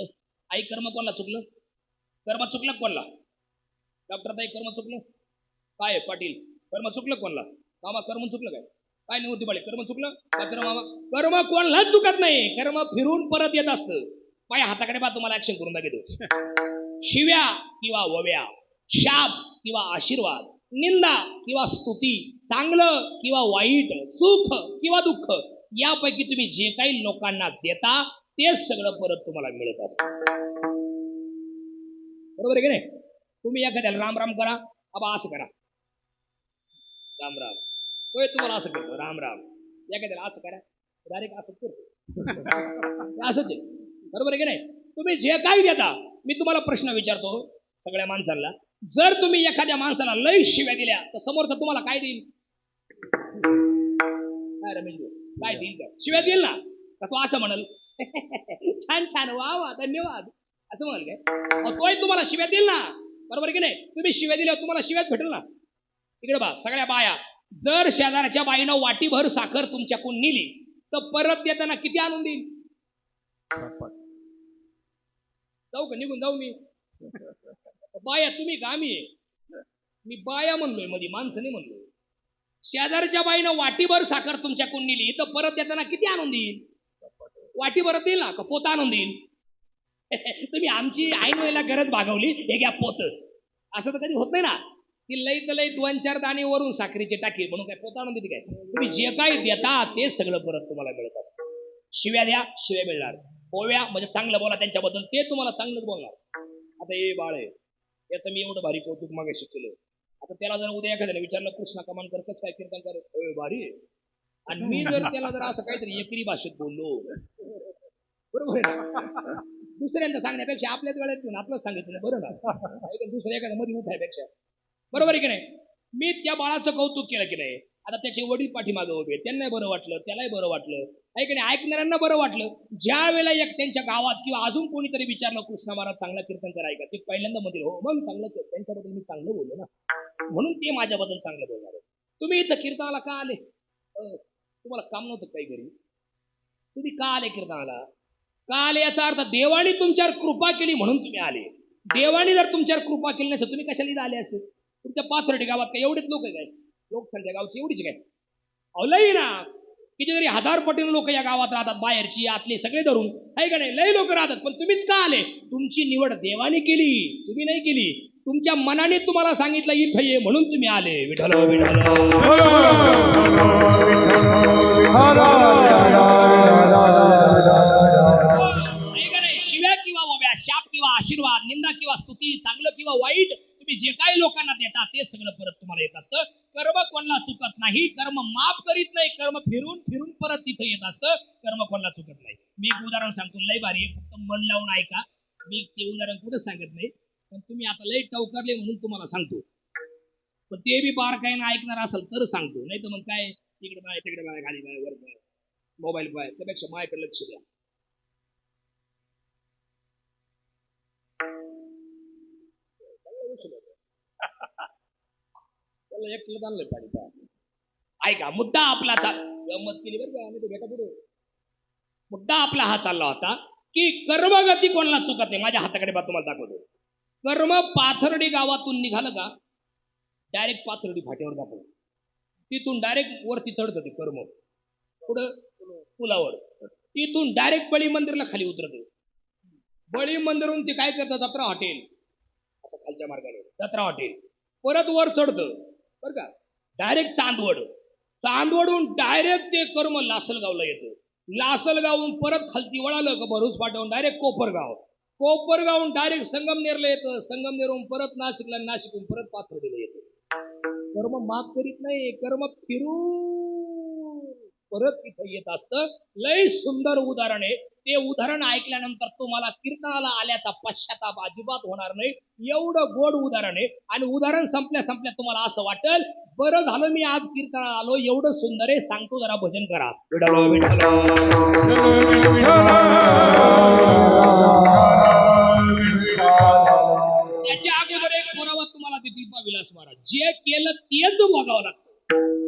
आई, कर्म कोणाला चुकलं? कर्म चुकलं कोणाला? डॉक्टर ताई, कर्म चुकलं काय? पाटील, कर्म चुकलं कोणाला? मामा, कर्म चुकलं काय? काय नाही होती बाळे, कर्म चुकलं का? तर मामा, कर्म कोणालाच चुकत नाही, कर्म फिरून परत येत असतं. पाय हाताकडे बा, तुम्हाला ऍक्शन करून दाखवतो. शिव्या किंवा वव्या, शाप किंवा आशीर्वाद, निंदा किंवा स्तुती, चांगलं किंवा वाईट, सुख किंवा दुःख, यापैकी तुम्ही जे काही लोकांना देता तेच सगळं परत तुम्हाला मिळत असतं. बरोबर आहे की नाही? तुम्ही एखाद्याला राम राम करा, अबा असं करा, राम राम, होय तुम्हाला असं करतो, राम राम. एखाद्याला असं करा, डायरेक्ट असं करतो. असंच आहे. बरोबर आहे की नाही? तुम्ही जे काही देता, मी तुम्हाला प्रश्न विचारतो सगळ्या माणसांना, जर तुम्ही एखाद्या माणसाला लय शिव्या दिल्या तर समोरचा तुम्हाला काय देईल? काय रमेश भाऊ, काय देईल? काय शिव्या देईल ना? का तो असं म्हणल, छान छान, वा वा, धन्यवाद, असं म्हणाल काय? तोय तुम्हाला शिव्या देईल ना? बरोबर की नाही? तुम्ही शिव्या दिल्यावर तुम्हाला शिव्याच भेटेल ना. इकडे बा सगळ्या बाया, जर शेजारच्या बाईनं वाटीभर साखर तुमच्याकडून नेली तर परत देताना किती आणून देईल? जाऊ का, निघून जाऊ मी? बाया तुम्ही का आम्ही? मी बाया म्हणलोय, मध्ये माणसं नाही म्हणलोय. शेजारच्या बाईनं वाटीभर साखर तुमच्याकडून नेली तर परत देताना किती आणून देईल? वाटीभर देईल ना, का पोत आणून देईल? तुम्ही आमची ऐन वेळेला गरज भागवली, हे घ्या पोत, असं तर कधी होत नाही ना. ती लई तर लई 2-4 दाणे वरून साखरेचे टाकी म्हणून काय पोत आणून देते काय? तुम्ही जे काही देता तेच सगळं परत तुम्हाला मिळत असतं. शिव्या द्या, शिव्या मिळणार. ओव्या म्हणजे चांगलं बोला त्यांच्याबद्दल, ते तुम्हाला चांगलंच बोलणार. आता हे बाळ आहे, याचं मी एवढं भारी कौतुक मागे शिकलो. आता त्याला जर उद्या एखाद्याला विचारलं, कृष्णा कमान कर, कसं काय कीर्तन कर, भारी आहे, आणि मी जर त्याला जर असं काहीतरी एकरी भाषेत बोललो, बरोबर आहे ना? दुसऱ्यांदा सांगण्यापेक्षा आपल्याच वेळेत घेऊन आपलंच सांगितलं बरं ना. दुसऱ्या एखाद्या मध्ये उठायपेक्षा, बरोबर आहे की नाही? मी त्या बाळाचं कौतुक केलं की नाही. आता त्याचे वडील पाठीमागं उभे, त्यांनाही बरं वाटलं, त्यालाही बरं वाटलं, आहे की नाही? ऐकणाऱ्यांना बरं वाटलं. ज्या वेळेला एक त्यांच्या गावात किंवा अजून कोणीतरी विचारलं, कृष्णा महाराज चांगला कीर्तन करायचं, ते पहिल्यांदा मध्ये हो मग चांगलं, त्यांच्याबद्दल मी चांगलं बोललो ना, म्हणून ते माझ्याबद्दल चांगलं बोलणार आहे. तुम्ही इथं कीर्तनाला का आले? तुम्हाला काम नव्हतं काही घरी? तुम्ही का आले कीर्तनाला? का आले याचा अर्थ देवाने तुमच्यावर कृपा केली म्हणून तुम्ही आले. देवाने जर तुमच्यावर कृपा केली नसतं तुम्ही कशाला आले असते? तुमच्या पाथर्डी गावात काय एवढेच लोक आहे काय? लोकसंख्या गावची एवढीच काय? अहो लई ना, कितीतरी 1000 पटीने लोक या गावात राहतात, बाहेरची आतली सगळे धरून, आहे का नाही? लई लोक राहतात, पण तुम्हीच का आले? तुमची निवड देवाने केली, तुम्ही नाही केली. तुमच्या मनाने तुम्हाला सांगितलं इथं ये म्हणून तुम्ही आले. विठ्ठल शिव्या किंवा वव्या, शाप किंवा आशीर्वाद, निंदा किंवा स्तुती, चांगलं किंवा वाईट, तुम्ही जे काही लोकांना देता ते सगळं परत तुम्हाला येत असतं. कर्म कोणाला चुकत नाही, कर्म माफ करीत नाही. कर्म फिरून फिरून परत तिथं येत असतं. कर्म कोणाला चुकत नाही. मी एक उदाहरण सांगतो, लय भारी आहे, फक्त मन लावून ऐका. मी ते उदाहरण कुठंच सांगत नाही, पण तुम्ही आता लय टवकारले म्हणून तुम्हाला सांगतो. पण ते बी बारकाईनं ऐकणार असेल तर सांगतो, नाही तर मग काय इकडे बाय तिकडे बाय खाली बाय वर बाय मोबाईल बाय, त्यापेक्षा माझ्याकडे लक्ष द्या. त्याला एक किलो आणलंय पाणी. ऐका, मुद्दा आपला गंमत केली बरं का, आम्ही भेटा पुढे. मुद्दा आपला हा चालला होता की कर्मगती कोणाला चुकत नाही. माझ्या हाताकडे बा तुम्हाला दाखवतो. कर्म पाथर्डी गावातून निघालं का डायरेक्ट पाथर्डी फाट्यावर दाखवतो. तिथून डायरेक्ट वरती चढतं ते कर्म, पुढं पुलावर. तिथून डायरेक्ट बळी मंदिरला खाली उतरत. बळी मंदिरून ते काय करतं, जत्रा हॉटेल असं खालच्या मार्गाने जत्रा हॉटेल, परत वर चढतं बरं का, डायरेक्ट चांदवड. चांदवडून डायरेक्ट ते कर्म लासलगावला येतं. लासलगावून परत खालती वळालं का भरूच पाठवून डायरेक्ट कोपरगाव. कोपरगावून डायरेक्ट संगमनेरला येतं. संगमनेरहून परत नाशिकला, नाशिकहून परत पाथर्डीला येतं. कर्म माफ करीत नाही, कर्म फिरून परत तिथं येत असतं. लय सुंदर उदाहरण आहे ते. उदाहरण ऐकल्यानंतर तुम्हाला कीर्तनाला आल्याचा पश्चाताप अजिबात होणार नाही. एवढं गोड उदाहरण आहे. आणि उदाहरण संपल्या संपल्या तुम्हाला असं वाटेल, बरं झालं मी आज कीर्तनाला आलो, एवढं सुंदर आहे, सांगतो जरा भजन करा. विठ्ठल त्याच्या अगोदर एक पुरावा तुम्हाला देतील बा विलास महाराज. जे केलं तेच भोगावं लागतं.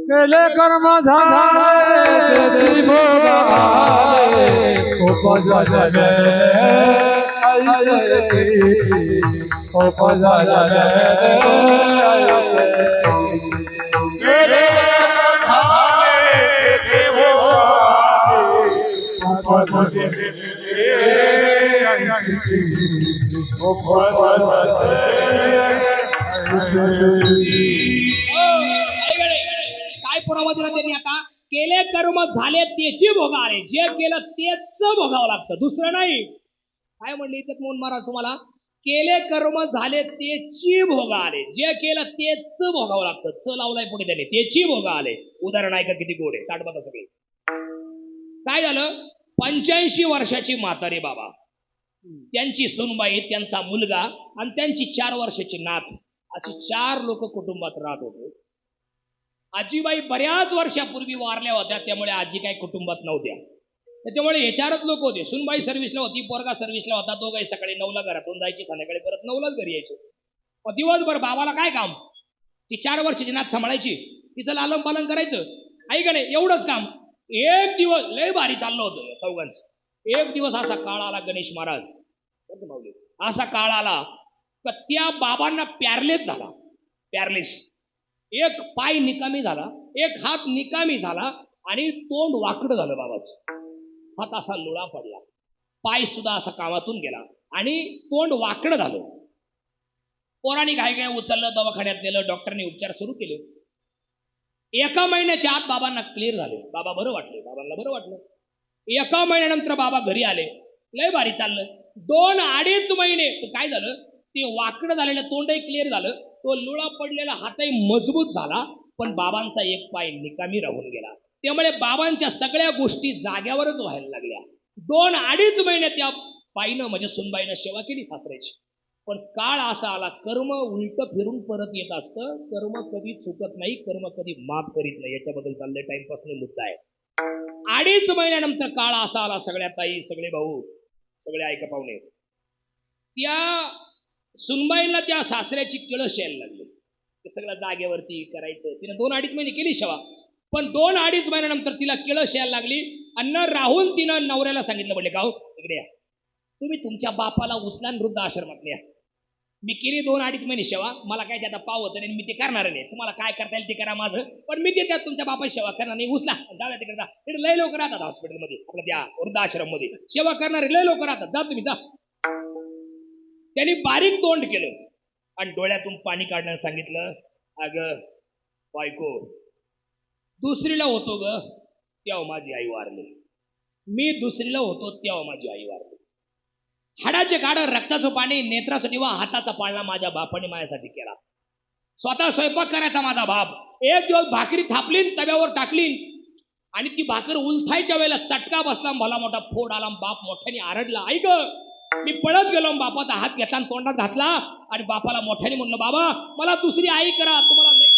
केले कर्म झाले काय पुरावा दिला त्यांनी आता? केले कर्म झाले त्याची भोग आले. जे केलं तेच भोगावं लागतं, दुसरं नाही. काय म्हणले इथं मोहन महाराज तुम्हाला? केले कर्म झाले त्याची भोग आले. जे केलं तेच भोगावं लागतं. च लावलाय पुढे त्याने, त्याची भोग आले. उदाहरण ऐका किती गोड आहे, ताट बघा सगळे. काय झालं? 85 वर्षाची म्हातारी बाबा, त्यांची सुनबाई, त्यांचा मुलगा आणि त्यांची 4 वर्षाची नात, अशी 4 लोक कुटुंबात राहत होते. आजीबाई बऱ्याच वर्षापूर्वी वारल्या होत्या, त्यामुळे आजी काही कुटुंबात नव्हत्या. त्याच्यामुळे हे 4च लोक होते. सुनबाई सर्व्हिसला होती, पोरगा सर्व्हिसला होता. दोघंही सकाळी 9ला घरातून जायची, संध्याकाळी परत 9लाच घरी यायचे. दिवसभर बाबाला काय काम? ती 4 वर्षाची नात सांभाळायची, तिचं लालन पालन करायचं, आहे का नाही, एवढंच काम. एक दिवस लय भारी चाललं होतं चौघांचं. एक दिवस असा काळ आला, गणेश महाराज असा काळ आला का त्या बाबांना पॅरलेस झाला. पॅरलेस, एक पाय निकामी झाला, एक हात निकामी झाला आणि तोंड वाकडं झालं बाबाचं. हात असा लुळा पडला, पाय सुद्धा असा कामातून गेला आणि तोंड वाकडं झालं. पोरांनी घाई घाई उचललं, दवाखान्यात नेलं, डॉक्टरने उपचार सुरू केले. 1 महिन्याच्या आत बाबांना क्लिअर झाले. बाबा बरं वाटले, बाबांना बरं वाटलं. 1 महिन्यानंतर बाबा घरी आले. लय भारी चाललं. 2-2.5 महिने काय झालं, ते वाकडं झालेलं तोंडही क्लिअर झालं, तो लुळा पडलेला हातही मजबूत झाला, पण बाबांचा एक पाय निकामी राहून गेला. त्यामुळे बाबांच्या सगळ्या गोष्टी जाग्यावरच व्हायला लागल्या. 2-2.5 महिने त्या बाईनं म्हणजे सुनबाईनं सेवा केली सासऱ्याची. पण काळ असा आला, कर्म उलट फिरून परत येत असतं. कर्म कधी चुकत नाही, कर्म कधी माफ करीत नाही. याच्याबद्दल चाललंय टाइमपासने मुद्दा आहे. 2.5 महिन्यानंतर काळ असा आला, सगळ्या ताई, सगळे भाऊ, सगळे ऐका पाहुणे, त्या सुनबाईंना त्या सासऱ्याची किळस यायला लागली. ते सगळं जागेवरती करायचं. तिने 2-2.5 महिने केली सेवा, पण 2-2.5 महिन्यानंतर तिला किळस यायला लागली. अन्न राहून तिनं नवऱ्याला सांगितलं, म्हणले का इकडे या, तुम्ही तुमच्या बापाला उचला वृद्ध आश्रमात या. मी केली 2-2.5 महिने सेवा, मला काय त्याचा पाव होतं नाही, मी ते करणार नाही. तुम्हाला काय करता येईल ते करा माझं, पण मी ते त्यात तुमच्या बापाची सेवा करणार नाही. उचला, जाऊया तिकडे जा. तिकडे लय लोक राहतात हॉस्पिटलमध्ये, आपल्या त्या वृद्ध आश्रम मध्ये सेवा करणारे लय लोक राहतात, जा तुम्ही जा. त्यांनी बारीक तोंड केलं आणि डोळ्यातून पाणी काढण्यास सांगितलं. अगं बायको, दुसरीला होतो ग तेव्हा माझी आई वारली, मी दुसरीला होतो तेव्हा माझी आई वारली. हाडाचे काढ, रक्ताचं पाणी, नेत्राचं दिवा, हाताचा पाळणा माझ्या बापाने माझ्यासाठी केला. स्वतः स्वयंपाक करायचा माझा बाप. एक दिवस भाकरी थापलीन, तव्यावर टाकलीन आणि ती भाकर उलथायच्या वेळेला चटका बसला, मला मोठा फोड आला. बाप मोठ्याने आरडला, ऐक. मी पळत गेलो, बापाचा हात घेतला आणि तोंडात घातला आणि बापाला मोठ्याने म्हणलं, बाबा मला दुसरी आई करा, तुम्हाला लई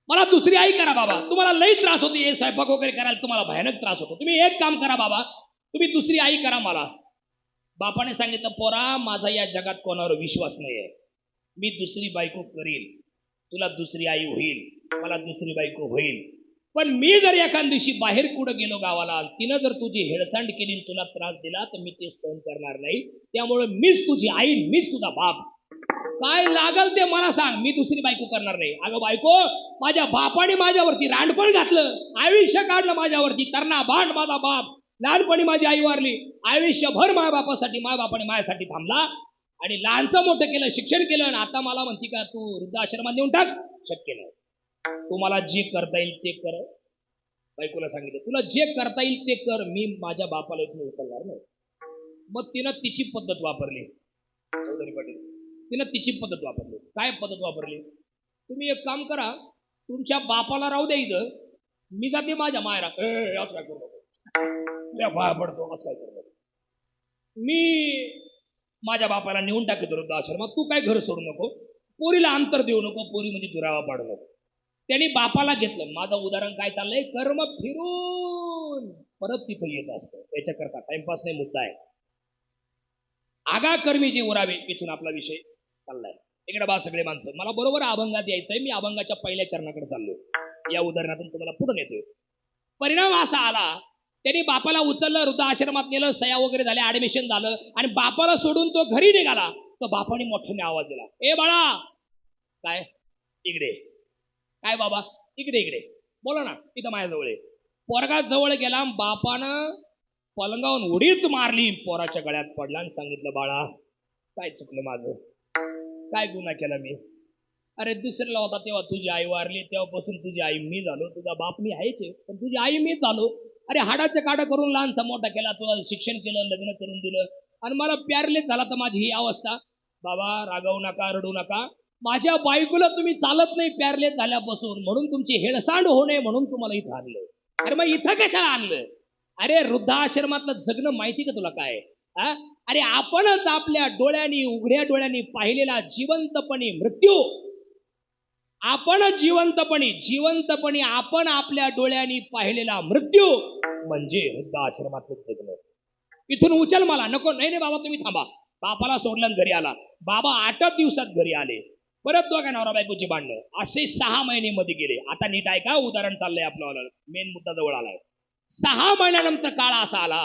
मला दुसरी आई करा बाबा, तुम्हाला लई त्रास होतो, हे स्वयंपाक वगैरे करायला तुम्हाला भयानक त्रास होतो, तुम्ही एक काम करा बाबा, तुम्ही दुसरी आई करा मला. बापाने सांगितलं, पोरा माझा या जगात कोणावर विश्वास नाहीये, मी दुसरी बायको करील, तुला दुसरी आई होईल, मला दुसरी बायको होईल. पण मी जर एखाद दिवशी बाहेर कुठं गेलो गावाला, तिनं जर तुझी हेळसांड केली, तुला त्रास दिला, तर मी ते सहन करणार नाही. त्यामुळे मीच तुझी आई, मीच तुझा बाप. काय लागल ते मला सांग, मी दुसरी बायको करणार नाही. अगं बायको, माझ्या बापाने माझ्यावरती रांडपण घातलं, आयुष्य काढलं माझ्यावरती, तरणा भांड माझा बाप. लहानपणी माझी आई वारली, आयुष्यभर माझ्या बापासाठी, माझ्या बापाने माझ्यासाठी थांबला आणि लहानचं मोठं केलं, शिक्षण केलं, आणि आता मला म्हणते का तू वृद्धाश्रमात नेऊन टाक. शक्य नाही. तुम्हाला जे करता येईल ते कर. बायकोला सांगितलं, तुला जे करता येईल ते कर, मी माझ्या बापाला इथून उचलणार नाही. मग तिनं तिची पद्धत वापरली. चौधरी पाटील, तिनं तिची पद्धत वापरली. काय पद्धत वापरली? तुम्ही एक काम करा, तुमच्या बापाला राहू द्या इथं, मी जाते माझ्या मायरा. आज काय करू नको, पाया पडतो, आज काय करू नको, मी माझ्या बापाला नेऊन टाकतो वृद्धाश्रमात, तू काय घर सोडू नको, पोरीला अंतर देऊ नको, पोरी म्हणजे दुरावा पाडू नको. त्यांनी बापाला घेतलं. माझं उदाहरण काय चाललंय, कर्म फिरून परत तिथं येत असतं, याच्याकरता टाइमपास नाही, मुद्दा आहे. आगा कर्मी जे उरावे, इथून आपला विषय चाललाय. इकडे बा सगळे माणसं, मला बरोबर अभंगात यायचंय, मी अभंगाच्या पहिल्या चरणाकडे चाललोय. या उदाहरणातून तुम्हाला पुढे नेतोय. परिणाम असा आला, त्यांनी बापाला उचललं, वृद्धाश्रमात नेलं, सया वगैरे झाल्या, ऍडमिशन झालं, आणि बापाला सोडून तो घरी निघाला. तर बापाने मोठ्याने आवाज दिला, ए बाळा, काय इकडे, काय बाबा इकडे, इकडे बोला ना, इथं माझ्याजवळ आहे. पोरगा जवळ गेला, बापानं पलंगावून उडीच मारली, पोराच्या गळ्यात पडला आणि सांगितलं, बाळा काय चुकलं माझं, काय गुन्हा केला मी? अरे दुसऱ्याला होता तेव्हा तुझी आई वारली, तेव्हापासून तुझी आई मी झालो, तुझा बाप मी आहेच, पण तुझी आई मी झालो. अरे हाडाचं काढा करून लहानसा मोठा केला, तुला शिक्षण केलं, लग्न करून दिलं, आणि मला प्यारलेच झाला तर माझी ही अवस्था. बाबा रागावू नका, रडू नका, माझ्या बायकोला तुम्ही चालत नाही प्यारलेच झाल्यापासून, म्हणून तुमची हेळसांड होणे म्हणून तुम्हाला इथं आणलं. अरे मग इथं कशाला आणलं? अरे वृद्धाश्रमातलं जगणं माहिती का तुला काय? अरे आपणच आपल्या डोळ्यांनी, उघड्या डोळ्यांनी पाहिलेला जिवंतपणी मृत्यू, आपण जिवंतपणी आपण आपल्या डोळ्यांनी पाहिलेला मृत्यू म्हणजे वृद्धाश्रमातलं जगणं. इथून उचल मला, नको, नाही नाही बाबा तुम्ही थांबा. बापाला सोडलं घरी आला. बाबा 8 दिवसात घरी आले. परत दोघा नवरा बायकोची भांडणं, असे 6 महिने मध्ये गेले. आता नीट आहे का, उदाहरण चाललंय आपलं, मेन मुद्दा जवळ आलाय. 6 महिन्यानंतर काळ असा आला,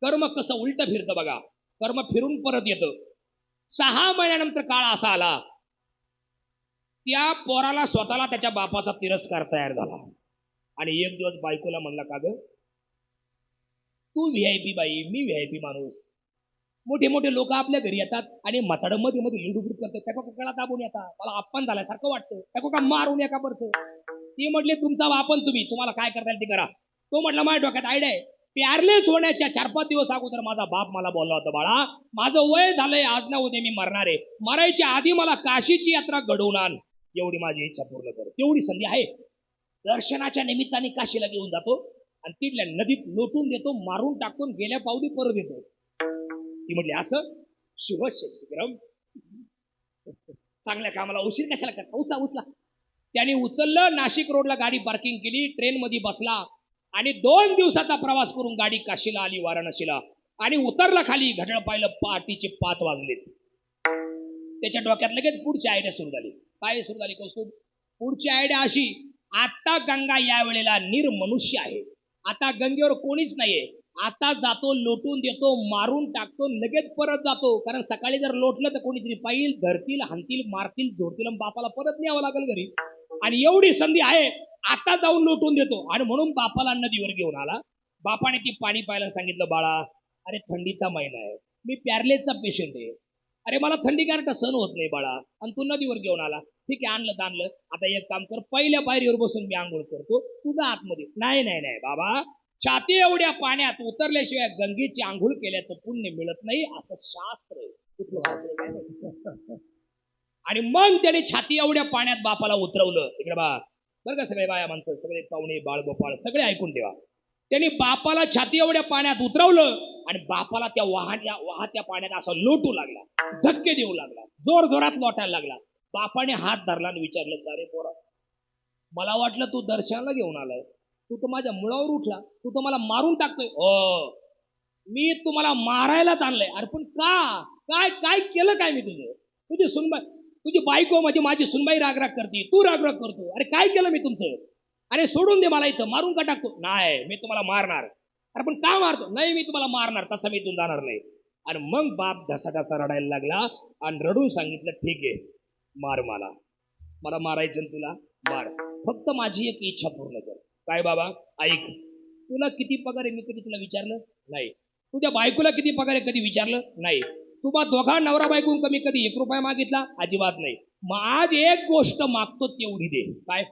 कर्म कसं उलट फिरतं बघा, कर्म फिरून परत येतं. 6 महिन्यानंतर काळ असा आला, त्या पोराला स्वतःला त्याच्या बापाचा तिरस्कार तयार झाला. आणि एक दिवस बायकोला म्हणला, का ग तू व्हीआयपी बाई, मी व्हीआयपी माणूस, मोठे मोठे लोक आपल्या घरी येतात आणि म्हाताडं मध्ये मध्ये हिंडूफिट करतात, त्या कळा दाबून येतात, मला अपमान झाल्यासारखं वाटतं, त्या का मारून एका परत. ती म्हटले तुमचा वापन तुम्हाला काय करता येईल ते करा. तो म्हटला माझ्या डोक्यात आयडिया आहे. प्यारलेस होण्याच्या 4-5 दिवस अगोदर माझा बाप मला बोलला होता, बाळा माझं वय झालंय, आज ना उद्या मी मरणार आहे, मरायच्या आधी मला काशीची यात्रा घडवून आण, एवढी माझी इच्छा पूर्ण कर. तेवढी संधी आहे. दर्शनाच्या निमित्ताने काशीला घेऊन जातो आणि तिथल्या नदीत लोटून देतो, मारून टाकून गेल्या पावली परत येतो. ती म्हटली, असं शुभस्य शीघ्रम, चांगल्या कामाला उशीर कशाला करता, उचला. त्याने उचललं, नाशिक रोडला गाडी पार्किंग केली, ट्रेन मध्ये बसला आणि 2 दिवसाचा प्रवास करून गाडी काशीला आली, वाराणसीला, आणि उतरला खाली. घड्याळ पाहिलं, पहाटेचे 5 वाजले. त्याच्या डोक्यात लगेच पुढची आयडिया सुरू झाली. काय सुरू झाली कौस्तुभ? पुढची आयडिया अशी, आता गंगा या वेळेला निर्मनुष्य आहे, आता गंगेवर कोणीच नाहीये, आता जातो, लोटून देतो, मारून टाकतो, लगेच परत जातो. कारण सकाळी जर लोटलं तर कोणीतरी पाहिल, धरतील, हाणतील, मारतील, झोडतील, बापाला परत न्यावं लागेल घरी. आणि एवढी संधी आहे, आता जाऊन लोटून देतो. आणि म्हणून बापाला नदीवर घेऊन आला. बापाने ती पाणी प्यायला सांगितलं, बाळा अरे थंडीचा महिना आहे, मी प्यारलेसचा पेशंट आहे, अरे मला थंडी गारठा सहन होत नाही बाळा, आणि तू नदीवर घेऊन आला, ठीक आहे, आणलं. आता एक काम कर, पहिल्या पायरीवर बसून मी आंघोळ करतो, तुझा आतमध्ये. नाही बाबा, छाती एवढ्या पाण्यात उतरल्याशिवाय गंगेची आंघोळ केल्याचं पुण्य मिळत नाही, असं शास्त्र आहे. कुठलं शास्त्र आहे काय माहिती. आणि मग त्याने छाती एवढ्या पाण्यात बापाला उतरवलं. इकडे बा बरं का सगळे बाया माणसं, सगळे पाहुणे बाळगोपाळ सगळे ऐकून ठेवा. त्यांनी बापाला छाती एवढ्या पाण्यात उतरवलं आणि बापाला त्या वाहत्या पाण्यात असं लोटू लागला, धक्के देऊ लागला, जोर जोरात लोटायला लागला. बापाने हात धरला आणि विचारलं, अरे पोरा, मला वाटलं तू दर्शनाला घेऊन आलाय, तू तर माझ्या मुळावर उठला, तू तर मला मारून टाकतोय. मी तुम्हाला मारायलाच आणलंय. अरे पण का, काय काय केलं काय मी तुझं? तुझी सुनबाई, तुझी बायको म्हणजे माझी सुनबाई रागराग करते, तू रागराग करतो. अरे काय केलं मी तुमचं? अरे सोडून दे मला, इथं मारून का टाकतो? नाही, मी तुम्हाला मारणार. अरे पण का मारतो? नाही, मी तुम्हाला मारणार, तसं मी इथून जाणार नाही. आणि मग बाप ढसा रडायला लागला आणि रडून सांगितलं, ठीक आहे, मार मला, मला मारायचं तुला मार, फक्त माझी एक इच्छा पूर्ण कर. काय बाबा? ऐक, तुला किती पगार आहे मी कधी तुला विचारलं नाही. तुझ्या बायकोला किती पगार आहे कधी विचारलं नाही. तुला दोघा नवरा बायकून कमी कधी 1 रुपया मागितला? अजिबात नाही. मग आज एक गोष्ट मागतो तेवढी दे. काय?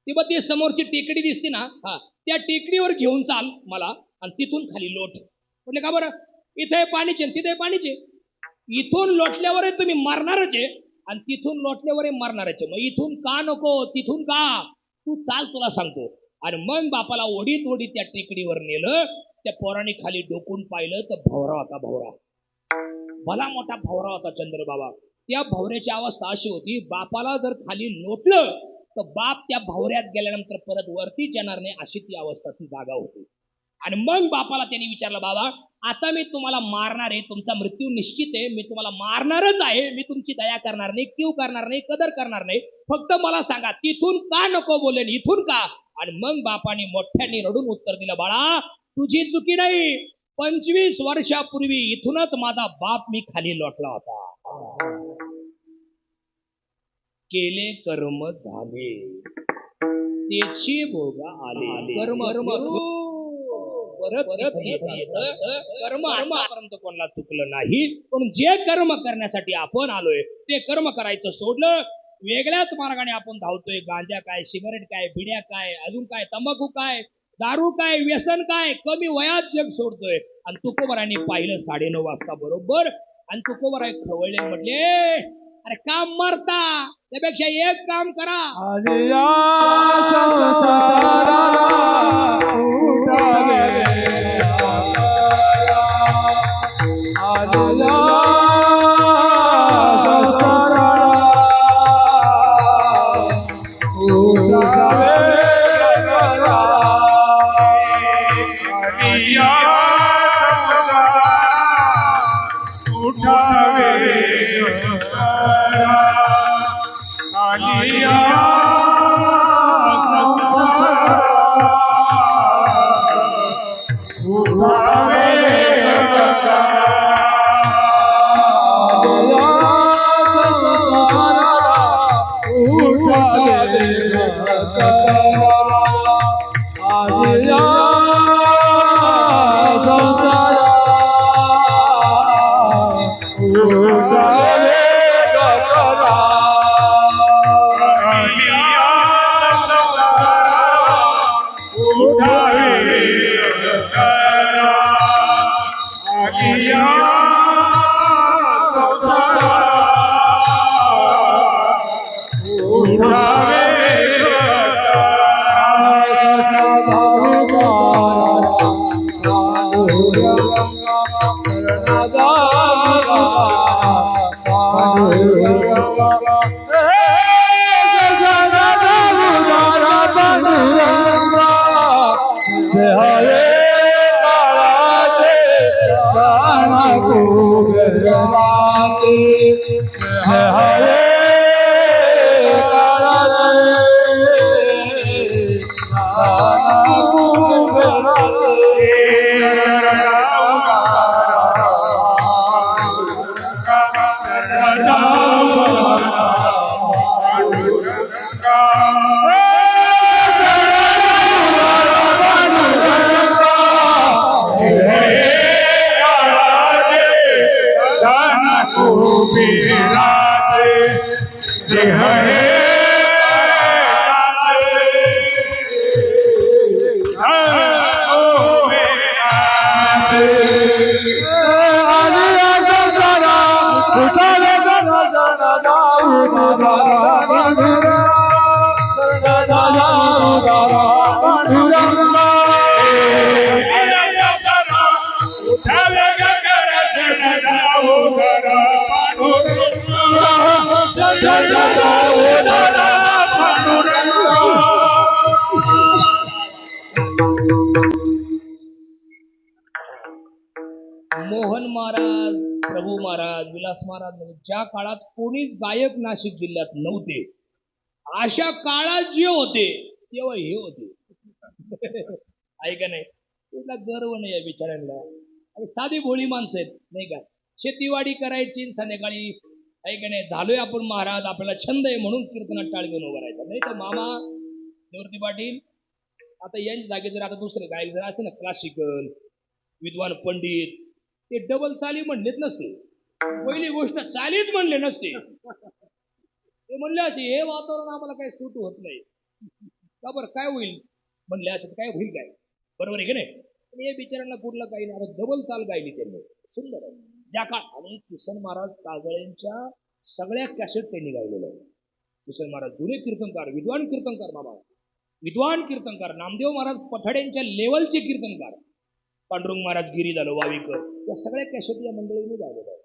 ती बघ ती समोरची टेकडी दिसते ना, हा, त्या टेकडीवर घेऊन चाल मला आणि तिथून खाली लोट. म्हटले का बरं? इथे पाणीचे तिथे पाणीचे, इथून लोटल्यावर तुम्ही मारणारच आहे आणि तिथून लोटल्यावर मारणारच आहे. मग इथून का नको, तिथून का? तू चाल, तुला सांगतो. आणि मग बापाला ओढीत ओढीत त्या टेकडीवर नेलं. त्या पोराने खाली डोकून पाहिलं तर भवरा होता, भवरा, भला मोठा भवरा होता चंद्रबाबा. त्या भवऱ्याची अवस्था अशी होती, बापाला जर खाली लोटलं तर बाप त्या भवऱ्यात गेल्यानंतर परत वरतीच येणार नाही, अशी ती अवस्था, ती जागा होती. आणि मग बापाला त्यांनी विचारलं, बाबा आता मी तुम्हाला मारणार आहे, तुमचा मृत्यू निश्चित आहे, मी तुम्हाला मारणारच आहे, मी तुमची दया करणार नाही, कीव करणार नाही, कदर करणार नाही, फक्त मला सांगा तिथून का नको बोलेन, इथून का? आणि मग बापाने मोठ्याने रडून उत्तर दिलं, बाळा तुझी चुकी नाही, 25 वर्षापूर्वी इथूनच माझा बाप मी खाली लोटला होता. केले कर्म झाले, त्याची भोगा आले. कर्म परत कर्म आतापर्यंत कोणाला चुकलं नाही, पण जे कर्म करण्यासाठी आपण आलोय ते कर्म करायचं सोडलं, वेगळ्याच मार्गाने आपण धावतोय. गांजा काय, सिगारेट काय, बिड्या काय, अजून काय, तंबाखू काय, दारू काय, व्यसन काय, कमी वयात जग सोडतोय. आणि तुकोबरांनी पाहिलं 9:30 वाजता बरोबर, आणि तुकोबराय खवळले, म्हटले, अरे काम मारता त्यापेक्षा एक काम करा, पांडुरंगा मोहन महाराज, प्रभू महाराज, विलास महाराज, ज्या काळात कोणीच गायक नाशिक जिल्ह्यात नव्हते, अशा काळात जे होते तेव्हा हे होते. ऐका नाही, तुला गर्व नाही आहे बिचाऱ्यांना. आणि साधी भोळी माणसं आहेत नाही का, शेतीवाडी करायची संध्याकाळी. ऐका नाही, झालोय आपण महाराज, आपल्याला छंद आहे म्हणून कीर्तनात टाळ घेऊन उभं राहायचं. नाही तर मामा निवृत्ती पाटील आता यांच्या जागी जर आता दुसरे गायक जर असे ना, क्लासिकल विद्वान पंडित, ते डबल चाली म्हणलेच नसते. पहिली गोष्ट चालीच म्हणले नसते. ते म्हणले असे, हे वातावरण आम्हाला काही सूट होत नाही. का बरं काय होईल म्हणले, असं काय होईल काय, बरोबर आहे की नाही. पण हे बिचाऱ्यांना कुठलं काही नाही, डबल चाल गायली त्यांनी, सुंदर आहे. ज्या काळ आणि किसन महाराज काजळेंच्या सगळ्या कॅसेट त्यांनी गायलेल्या आहेत. किसन महाराज जुने कीर्तनकार, विद्वान कीर्तनकार, बाबा विद्वान कीर्तनकार. नामदेव महाराज पठाड्यांच्या लेवलचे कीर्तनकार. पांडुरंग महाराज गिरी झालं, वावीकर, या सगळ्या कॅसेट या मंडळीने गायलेल्या आहेत.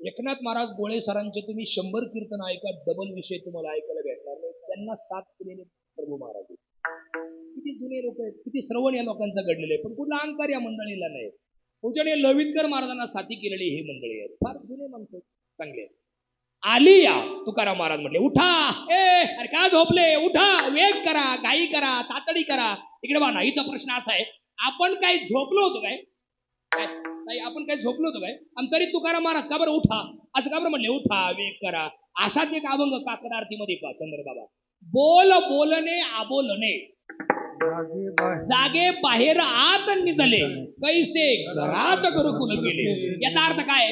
एकनाथ महाराज गोळे सरांचे तुम्ही 100 कीर्तन ऐका, डबल विषय तुम्हाला ऐकायला भेटणार नाही. त्यांना साथ केलेले प्रभू महाराज. किती जुने लोक आहेत, किती श्रवण या लोकांचा घडलेलं आहे, पण कुठला अहंकार या मंडळीला नाही. पूजनीय लवितकर महाराजांना साथी केलेली ही मंडळी आहेत, फार जुने माणसं चांगले आहेत. आली या तुकाराम महाराज म्हटले, उठा अरे का झोपले, उठा, वेग करा, घाई करा, तातडी करा. इकडे बा ना, इथं प्रश्न असा आहे, आपण काय झोपलो होतो काय, आपण काय झोपलो होतो काय, आणि तरी तुकाराम महाराज का बरं उठा, असं का बरं म्हणले, उठा, वेग करा. असाच एक अभंग काकड आरतीमध्ये पहा चंद्रबाबा, बोल बोलणे आबोलणे, जागे बाहेर आत निघाले, कैसे घरात गुरुकुल गेले. याचा अर्थ काय,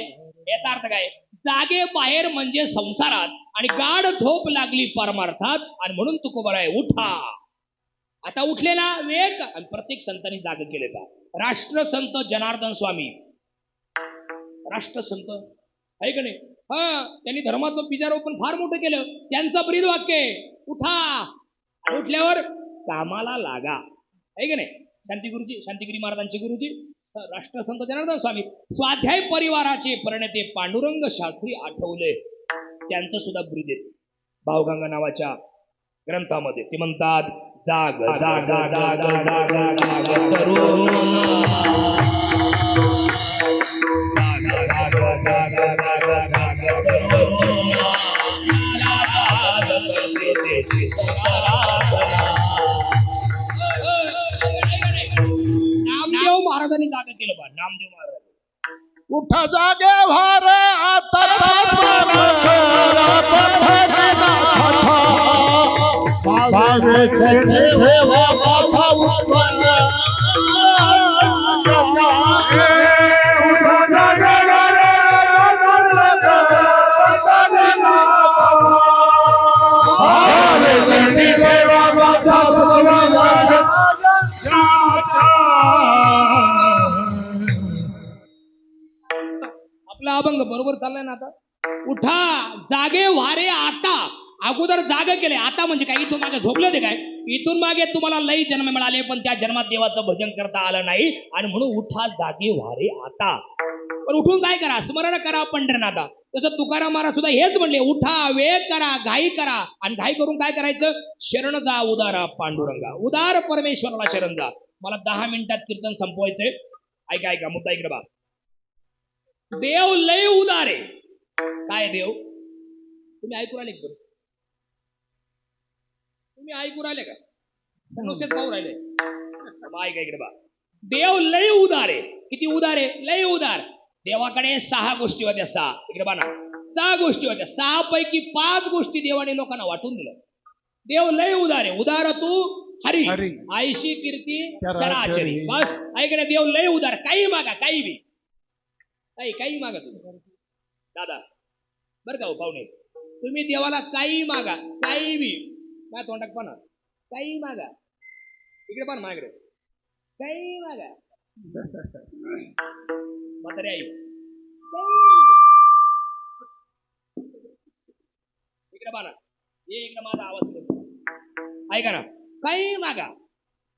याचा अर्थ काय, जागे बाहेर म्हणजे संसारात, आणि गाढ झोप लागली परमार्थात, आणि म्हणून तुकोबा आहे उठा. आता उठले ना, वेग. आणि प्रत्येक संतांनी जाग केले का. राष्ट्रसंत जनार्दन स्वामी, राष्ट्रसंत आहे का नाही, हा, त्यांनी धर्माचं बीजारोपण फार मोठं केलं. त्यांचं ब्रीद वाक्य आहे, उठा. आणि उठल्यावर कामाला लागा, आहे का नाही. शांतिगुरुजी, शांतिगिरी महाराजांचे गुरुजी राष्ट्रसंत जनार्दन स्वामी. स्वाध्याय परिवाराचे प्रणेते पांडुरंग शास्त्री आठवले, त्यांचं सुद्धा ब्रीद आहे भावगंगा नावाच्या ग्रंथामध्ये. ते म्हणतात, जाग जाग जाग जाग जाग नामदेव महाराजांनी जाग केलं बा. नामदेव महाराज, उठा जागे भार आता आपला अभंग बरोबर चाललाय ना. आता उठा जागे वारे आता, अगोदर जाग केले, आता म्हणजे काय, इथून मागे झोपले होते काय, इथून मागे तुम्हाला लई जन्म मिळाले, पण त्या जन्मात देवाचं भजन करता आलं नाही, आणि म्हणून उठा जागे वारे आता. पण उठून काय करा, स्मरण करा पंढरनाथा. तसं तुकाराम महाराज सुद्धा हेच म्हणले, उठा, वेग करा, घाई करा, आणि घाई करून काय करायचं, शरण जा उदारा पांडुरंगा, उदार परमेश्वराला शरण जा. मला 10 मिनिटात कीर्तन संपवायचंय. ऐका ऐका, मुद्दा इकडे बा. देव लय उदारे. काय देव, तुम्ही ऐकू राहिले का, तुम्ही ऐकू राहिले का, नुसतेच पाहू राहिले. ऐका इकडे बा, देव लय उदारे. किती उदारे, लय उदार. देवाकडे 6 गोष्टी होत्या, 6. इकडे बा ना, 6 गोष्टी होत्या. 6 पैकी 5 गोष्टी देवाने लोकांना वाटून दिल्या. देव लय उदारे. उदार तू हरी, आयशी कीर्ती चराचरी. बस ऐकणे, देव लय उदार. काही मागा, काही बी, काही मागा तुम्ही दादा, बरं का हो पाहुणे, तुम्ही देवाला काही मागा, काही बी. काय तोंडात पाना, काही मागा. इकडे पण मागडे, काही मागा. म्हातारी आई, इकडे पाना, हे इकडे माझा आवाज ऐका ना, काही मागा.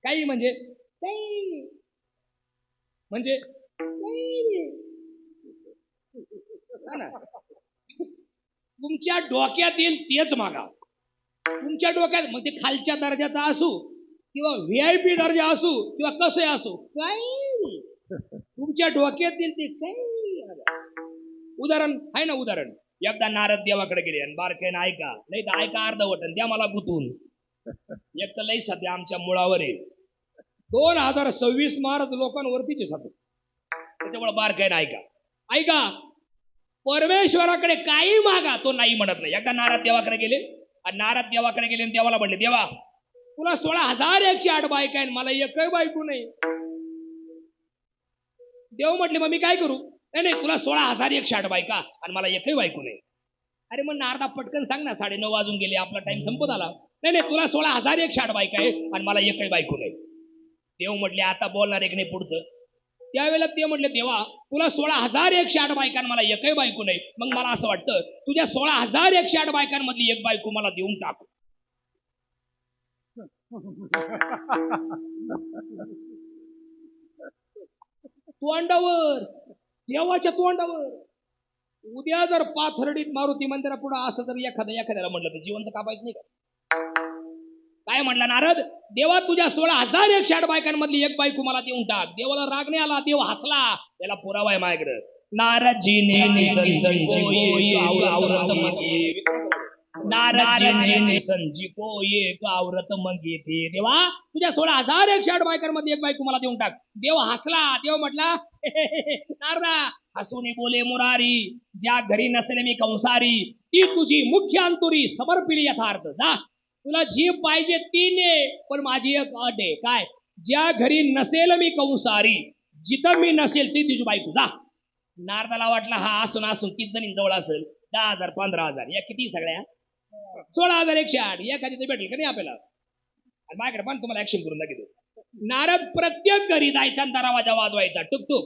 काही म्हणजे काही म्हणजे काही. हा ना. तुमच्या डोक्यात येईल तेच मागा. तुमच्या डोक्यात मग ते खालच्या दर्जाचा असू किंवा VIP दर्जा असू किंवा कसं असू काही तुमच्या डोक्यात येईल ते काही. उदाहरण आहे ना, उदाहरण एकदा नारद देवाकडे गेले आणि बारकाईनं ऐका, नाही तर ऐका अर्धवटन द्या मला गुतून. एक तर लई सध्या आमच्या मुळावर आहे 2026 महाराज लोकांवरतीच सध्या, त्याच्यामुळे बारकाईनं ऐका. ऐका, परमेश्वराकडे काही मागा तो नाही म्हणत नाही. एकदा नारद देवाकडे गेले आणि नारद देवाकडे गेले आणि देवाला म्हणले, देवा तुला 16,108 बायका आहे, मला एकही बायको नाही. देव म्हटले मग मी काय करू? नाही नाही, तुला 16,108 बायका आणि मला एकही बायको नाही. अरे मग नारदा पटकन सांग ना, 9:30 वाजून गेले, आपला टाइम संपत आला. नाही नाही, तुला 16,108 बायका आहे आणि मला एकही बायको नाही. देव म्हटले आता बोलणार एक नाही पुढचं. त्यावेळेला ते म्हटले, देवा तुला 16,108 बायकां मला एकही बायको नाही, मग मला असं वाटतं तुझ्या 16,108 बायकांमधली एक बायको मला देऊन टाक. तोंडावर, देवाच्या तोंडावर. उद्या जर पाथर्डीत मारुती मंदिरा पुढे असं जर एखाद्याला म्हटलं तर जिवंत कापायचं नाही का? काय म्हणला नारद? देवा तुझ्या 16,108 बायकांमधली एक बायको मला देऊन टाक. देवाला राग नाही आला, देव हसला. त्याला पुरावा आहे माझ्याकडे. नारदजीने नारदजी को एक आवरत मग येते. देवा तुझ्या 16,108 बायकांमध्ये एक बायको मला देऊन टाक. देव हसला. देव म्हटला नारदा हसून बोले मुरारी, ज्या घरी नसेल मी कंसारी, ती तुझी मुख्य अंतुरी समर्पिली यथार्थ. जा तुला जी पाहिजे ती ने, पण माझी एक अट आहे. काय? ज्या घरी नसेल मी कंसारी, जिथं मी नसेल ती तुझी बायको. जा. नारदाला वाटला हा असून किती जणी जवळ असेल, 10,000 15,000 या किती सगळ्या 16,108 एखादी तर भेटेल का नाही आपल्याला. माझ्याकडे पण तुम्हाला ऍक्शन करून दाखवतो. नारद प्रत्येक घरी जायचा आणि दरवाजा वाजवायचा टुकटुक,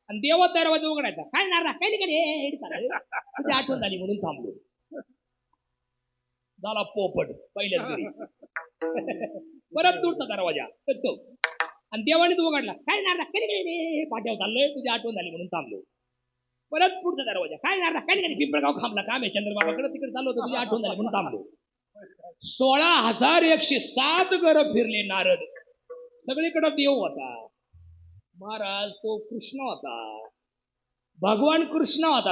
आणि देव दरवाजा उघडायचा. काय नारदा काय नाही तुझी आठवण झाली म्हणून थांबलो. झाला पोपट पहिल्याच घरी. परत तुटता दरवाजा टुकटुक, आणि देवाने तो उघडला. काय नारदा काय पाठ्यावर चाललोय, तुझी आठवण झाली म्हणून थांबलो. परत पुढचा दरवाजा. काय नारदा काय नाही पिंपळगाव खांबला काम आहे चंद्रबाबाकडे, तिकडे चाललो होतो, तुझी आठवण झाली म्हणून थांबलो. 16,107 घरं फिरले नारद. सगळीकडे देव होता. महाराज तो कृष्ण होता, भगवान कृष्ण होता.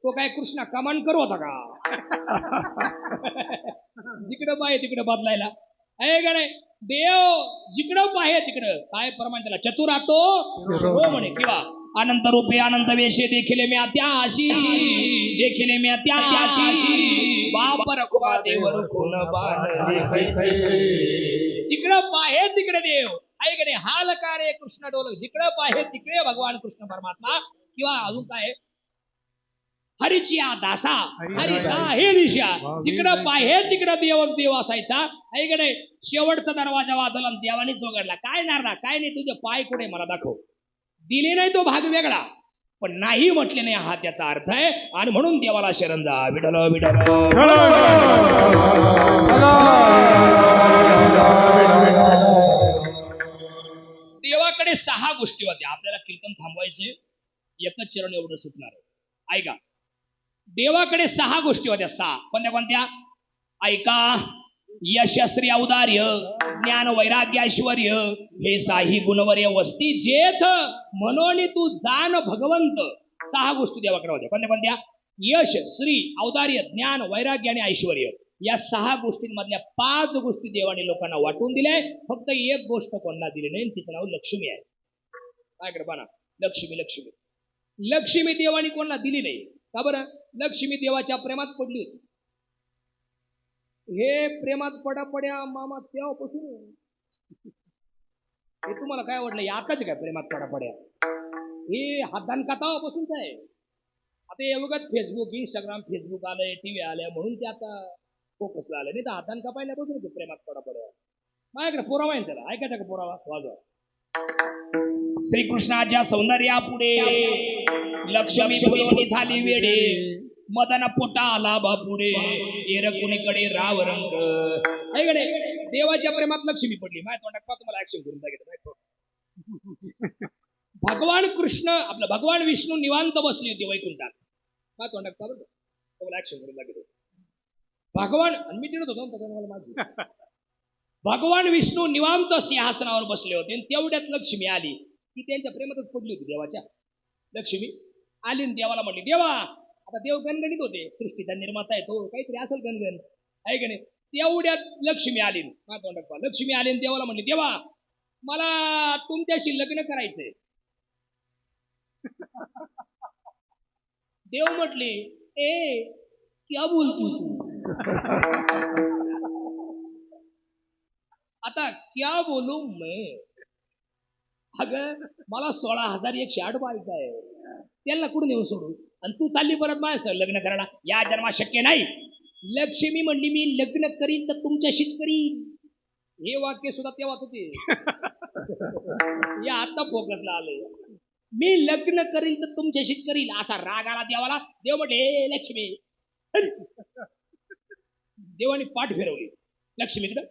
तो काय कृष्ण कमांडकर होता का? जिकडं पाहे तिकडं बदलायला. ऐ गणे देव जिकडं पाहे तिकडं काय प्रमाण त्याला चतुरातो हो म्हणे. किंवा अनंत रूपे अनंत वेशे देखिले मी त्याशी, देखिले मी त्याशी, बाप रखुमा देव रखून जिकडं पाहे तिकडे देव. ऐकणे हाल कारे कृष्ण डोल, जिकडं पाहे तिकडे भगवान कृष्ण परमात्मा. किंवा अजून काय हरिचिया दासा हरिता हे दिशा, जिकडं पाहे तिकडं देवच देव असायचा. ऐकणे शेवटचा दरवाजा वाजवला आणि देवानेच उघडला. काय नारदा काय नाही, तुझे पाय कुठे मला दाखव. दिले नाही तो भाग वेगळा, पण नाही म्हटले नाही हा त्याचा अर्थ आहे. आणि म्हणून देवाला शरण जा. विठ्ठल विठ्ठल. देवाकडे 6 गोष्टी होत्या. आपल्याला कीर्तन थांबवायचे, एकच चरण एवढं सुटणार आहे. ऐका, देवाकडे 6 गोष्टी होत्या. 6 कोणत्या कोणत्या? ऐका. यशस्वी औदार्य, ज्ञान वैराग्य ऐश्वर्य, हे 6 गुणवर्य वस्ती जेथ म्हणून तू जाण भगवंत. 6 गोष्टी देवाकडे होत्या. कोणत्या कोणत्या? यश, श्री, औदार्य, ज्ञान, वैराग्य आणि ऐश्वर्य. या 6 गोष्टींमधल्या 5 गोष्टी देवाने लोकांना वाटून दिल्या. फक्त एक गोष्ट कोणाला दिली नाही, तिचं नाव लक्ष्मी आहे. काय बना लक्ष्मी. लक्ष्मी लक्ष्मी देवाने कोणाला दिली नाही. का बरं? लक्ष्मी देवाच्या प्रेमात पडली होती. हे प्रेमात पड्या मामा तेव्हापासून हे तुम्हाला काय वाटलं आताच काय प्रेमात पड्या हे हातान कातावापासूनच आहे. आता एवढंच फेसबुक इंस्टाग्राम फेसबुक आलंय, टीव्ही आल्या म्हणून ते आता फोकसला आलं. नाही तर हातान का पाहिल्यापासून ते प्रेमात पड्या. माझ्याकडे पुरावा आहे त्याला. ऐकायचा का पुरावा? वाजवा. श्रीकृष्णाच्या सौंदर्या पुढे लक्ष्मी फुलवणी झाली वेडे, मदन पोटा आला बापुडे, एरकुणीकडे राव रंग. ऐकडे देवाच्या प्रेमात लक्ष्मी पडली माझ्या तोंडात पहा तुम्हाला ऍक्शन करून दाखवतो. भगवान कृष्ण आपलं भगवान विष्णू निवांत बसली होती वैकुंठात. माझ्या तोंडात पहा बरं तुम्हाला ऍक्शन करून दाखवतो. भगवान आणि मी तिथत होतो मला माझी भगवान विष्णू निवांत सिंहासनावर बसले होते आणि तेवढ्यात लक्ष्मी आली. ती त्यांच्या प्रेमातच पडली होती देवाच्या. लक्ष्मी आली आणि देवाला म्हणली देवा. आता देव गणगणित होते सृष्टीचा निर्माता आहे तो काहीतरी असेल गणगण आहे का नाही. तेवढ्यात लक्ष्मी आली माझ्या तोंडात पहा. लक्ष्मी आली आणि देवाला म्हणली देवा मला तुमच्याशी लग्न करायचंय. देव म्हटले ए क्या बोलतो तू. आता क्या बोलू मैं. अगं मला 16,108 बायका आहे त्यांना कुठून येऊन सोडू आणि तू चालली परत माझ्या लग्न करायला. या जन्मात शक्य नाही. लक्ष्मी म्हणली मी लग्न करीन तर तुमच्याशीच करीन. हे वाक्य सुद्धा तेव्हा तुझे या आता फोकसला आलंय. मी लग्न करीन तर तुमच्याशीच करीन असा राग आला देवाला. देव म्हटले लक्ष्मी. देवाने पाठ फिरवली लक्ष्मीकडं.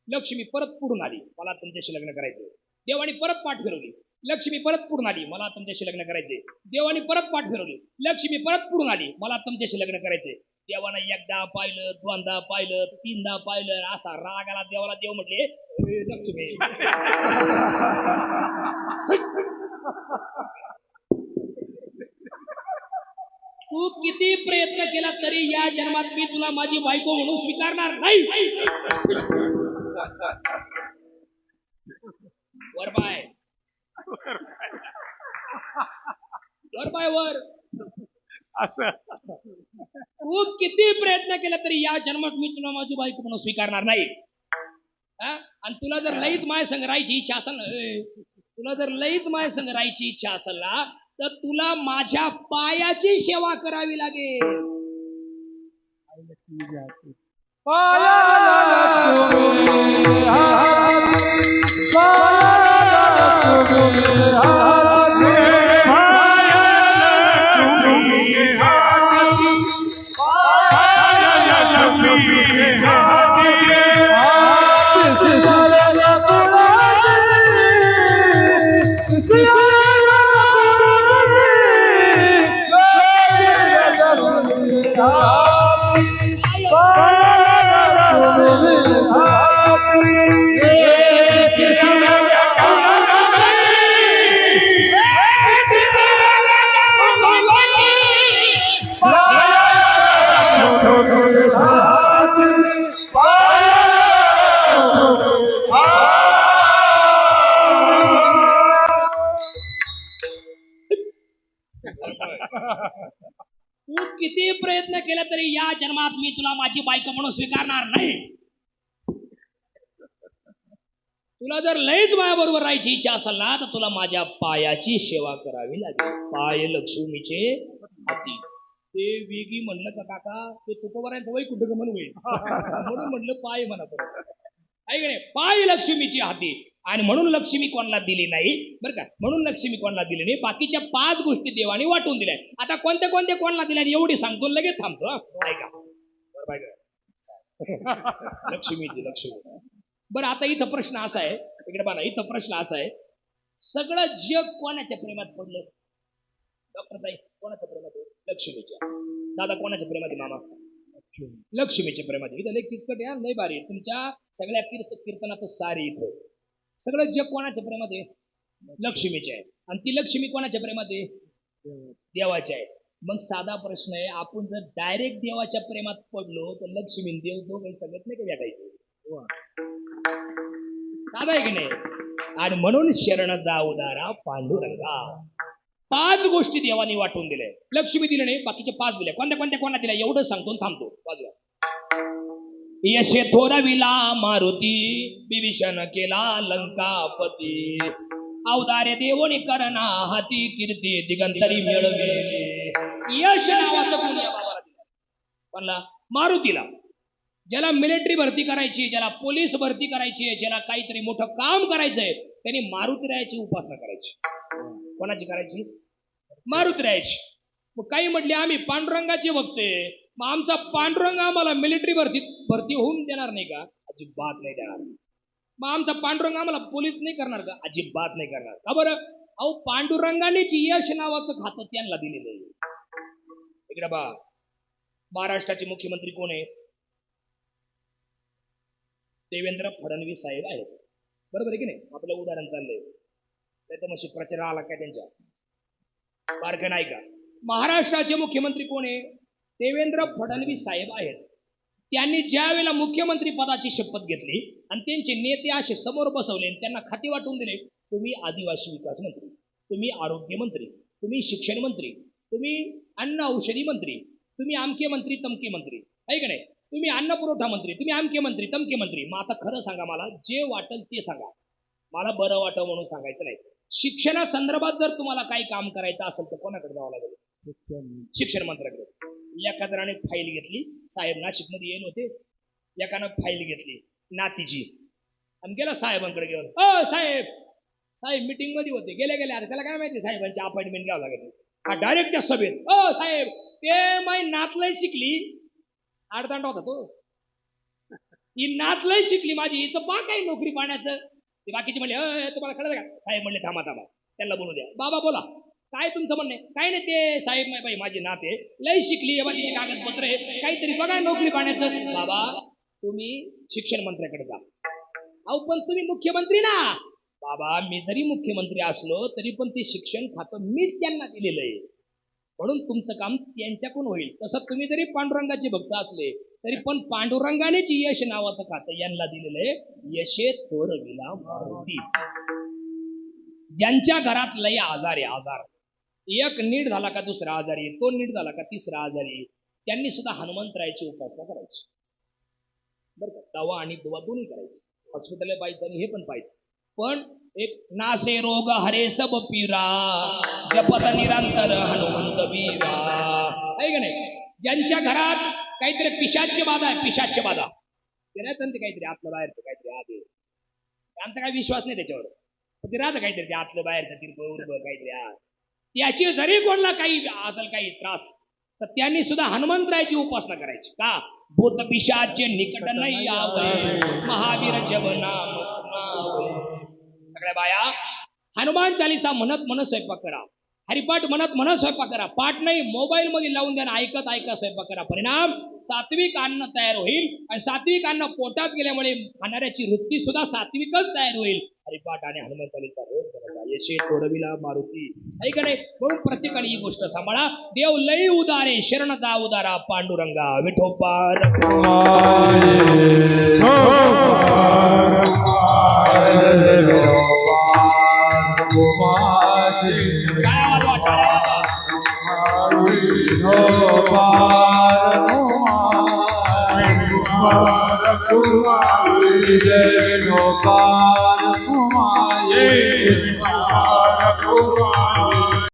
लक्ष्मी परत पुढून आली मला तुमच्याशी लग्न करायचं. देवाने परत पाठ फिरवली. लक्ष्मी परत पुढून आली मला तुमच्याशी लग्न करायचे. देवाने परत पाठ फिरवली. लक्ष्मी परत पुढून आली मला तुमच्याशी लग्न करायचे. देवानं एकदा पाहिलं दोनदा पाहिलं तीनदा पाहिलं असा राग आला देवाला. देव म्हटले लक्ष्मी. तू किती प्रयत्न केला तरी या जन्मात मी तुला माझी बायको म्हणून स्वीकारणार नाही. वर बाय वर बाय वर असं तू किती प्रयत्न केला तरी या जन्मात मी तुला माझी बायको म्हणून स्वीकारणार नाही. आणि तुला जर लईत माय संग राहायची इच्छा असेल तुला जर लईत माय संग राहायची इच्छा असेल ना तर तुला माझ्या पायाची सेवा करावी लागेल. तू किती प्रयत्न केला तरी या जन्मात मी तुला माझी बायको म्हणून स्वीकारणार नाही. तुला जर लईच माझ्याबरोबर राहायची इच्छा असेल ना तर तुला माझ्या पायाची सेवा करावी लागेल. पाय लक्ष्मीचे हाती. ते वेगळी म्हणलं का काका ते तुकोबारांचं वय कुठं म्हणून होईल म्हणून म्हणलं पाय म्हणा परत आहे का नाही. पाय लक्ष्मीची हाती. आणि म्हणून लक्ष्मी कोणाला दिली नाही बरं का. म्हणून लक्ष्मी कोणाला दिली नाही. बाकीच्या 5 गोष्टी देवाने वाटून दिल्या. आता कोणत्या कोणत्या कोणाला दिल्या एवढी सांगतो लगेच थांबतो. लक्ष्मीची लक्ष्मी. बरं आता इथं प्रश्न असा आहे इकडे बघा. इथं प्रश्न असा आहे सगळं जग कोणाच्या प्रेमात पडलं. डॉक्टर ताई कोणाच्या प्रेमात आहे. लक्ष्मीच्या. दादा कोणाच्या प्रेमात आहे मामा. लक्ष्मीच्या प्रेमात. इथं लय किचकट आहे लय भारी. तुमच्या सगळ्या कीर्तनाचं सारे इथं सगळं जग कोणाच्या प्रेमात आहे. लक्ष्मीचे आहे. आणि ती लक्ष्मी कोणाच्या प्रेमात आहे. देवाच्या आहे. मग साधा प्रश्न आहे आपण जर डायरेक्ट देवाच्या प्रेमात पडलो तर लक्ष्मी देव दोघं सगळ्यात नाही का भेटायचे. साधा आहे की नाही. आणि म्हणून शरण जा उदारा पांडुरंगा. 5 गोष्टी देवाने वाटून दिल्या. लक्ष्मी दिले नाही बाकीचे 5 दिल्या. कोणत्या कोणत्या कोणा दिल्या एवढं सांगतो थांबतो. बाजूला यशे थोरविला मारुती विभीषण केला लंकापती. अवतारे देवोनी करणा हाती कीर्ती दिगंतरी मिळवे. यश नावाचं गुण या बाबाला दिला. कोणला. मारुतीला. ज्याला मिलिटरी भरती करायची ज्याला पोलीस भरती करायची ज्याला काहीतरी मोठं काम करायचंय त्यांनी मारुतीरायाची उपासना करायची. कोणाची करायची. मारुतीरायाची. मग काही म्हटले आम्ही पांडुरंगाची बघते मग आमचा पांडुरंग आम्हाला मिलिटरी भरती होऊन देणार नाही का. अजिबात नाही देणार. मग आमचा पांडुरंग आम्हाला पोलीस नाही करणार का? अजिबात नाही करणार. का बरं? अहो पांडुरंगानेच यश नावाचं खातं त्यांना दिलेलं आहे. इकडे बा, महाराष्ट्राचे मुख्यमंत्री कोण आहे? देवेंद्र फडणवीस साहेब आहेत. बरोबर आहे की नाही? आपलं उदाहरण चाललंय. नाही तर मग प्रचार आला काय त्यांच्या बारकं नाही का? महाराष्ट्राचे मुख्यमंत्री कोण आहे? देवेंद्र फडणवीस साहेब आहेत. त्यांनी ज्या वेळेला मुख्यमंत्री पदाची शपथ घेतली आणि त्यांचे नेते असे समोर बसवले आणि त्यांना खाते वाटून दिले, तुम्ही आदिवासी विकास मंत्री, तुम्ही आरोग्य मंत्री, तुम्ही शिक्षण मंत्री, तुम्ही अन्न औषधी मंत्री, तुम्ही आमके मंत्री तमके मंत्री, आहे का नाही? तुम्ही अन्न पुरवठा मंत्री, तुम्ही आमके मंत्री तमके मंत्री. मग आता खरं सांगा, मला जे वाटेल ते सांगा, मला बरं वाटव म्हणून सांगायचं नाही. शिक्षणासंदर्भात जर तुम्हाला काही काम करायचं असेल तर कोणाकडे जावं लागेल? शिक्षण मंत्र्याकडे. एका जणाने फाईल घेतली, साहेब नाशिकमध्ये येत होते, एकानं फाईल घेतली नातीची आणि गेला साहेबांकडे घेऊन. साहेब साहेब मीटिंग मध्ये होते, गेले अरे त्याला काय माहिती साहेबांची अपॉइंटमेंट घ्यावं लागेल. हा डायरेक्ट त्या सभेत, साहेब ते माई नातलंय शिकली, आडदांड होता तो, ही नातलंय शिकली माझी, हिचं बा काही नोकरी पाण्याचं. ते बाकीचे म्हणले तुम्हाला कळलं का? साहेब म्हणले थांबा त्यांना बोलू द्या. बाबा बोला, काय तुमचं म्हणणे? काही नाही, ते साहेब बाई माझी नाते लय शिकली, तिची कागदपत्र आहे, काहीतरी बघा नोकरी पाण्याचं. बाबा तुम्ही शिक्षण मंत्र्याकडे जा. अहो पण तुम्ही मुख्यमंत्री ना. बाबा मी जरी मुख्यमंत्री असलो तरी पण ते शिक्षण खातं मीच त्यांना दिलेलं आहे, म्हणून तुमचं काम त्यांच्याकडून होईल. तसं तुम्ही जरी पांडुरंगाचे भक्त असले तरी पण पांडुरंगानेच यश नावाचं खातं यांना दिलेलं आहे. यशे थोरविला मारुती. ज्यांच्या घरात लय आजार आहे, आजार, एक नीट झाला का दुसरा आजारी, तो नीट झाला का तिसरा आजारी, त्यांनी सुद्धा हनुमंतरायाची उपासना करायची. बरं का? दवा आणि दुवा दोन्ही करायची. हॉस्पिटलला पाहायचं आणि हे पण पाहायचं. पण एक नासे रोग हरे सब पीरा, जपत निरंतर हनुमंत वीरा, आहे का नाही? ज्यांच्या घरात काहीतरी पिशाच्य बाधा आहे, पिशाच्य बाधा, ते राहतं ते काहीतरी आतलं बाहेरचं काहीतरी आधी, आमचा काही विश्वास नाही त्याच्यावर, ते राहतं काहीतरी ते आतलं बाहेरचं तिरपं काहीतरी आत. त्याची जरी कोणाला काही असेल काही त्रास तर त्यांनी सुद्धा हनुमंतरायाची उपासना करायची. का? भूत पिशाच्य निकट नाही यावे, महावीर जब नाम सुनावे. सगळ्या बाया हनुमान चालीसा म्हणत स्वयंपाक करा, हरिपाठ म्हणत स्वयंपाक करा. पाठ नाही, मोबाईल मध्ये लावून द्या, ऐकत स्वयंपाक करा. परिणाम सात्विक अन्न तयार होईल आणि सात्विक अन्न पोटात गेल्यामुळे खाणाऱ्याची वृत्ती सुद्धा सात्विकच तयार होईल. हरिपाठ आणि हनुमान चालीसा रोज करायचा. यशे थोरविला मारुती, ऐकणे. म्हणून प्रत्येकाने ही गोष्ट सांभाळा. देव लई उदारे, शरण जा उदारा पांडुरंगा विठोबा. Kumar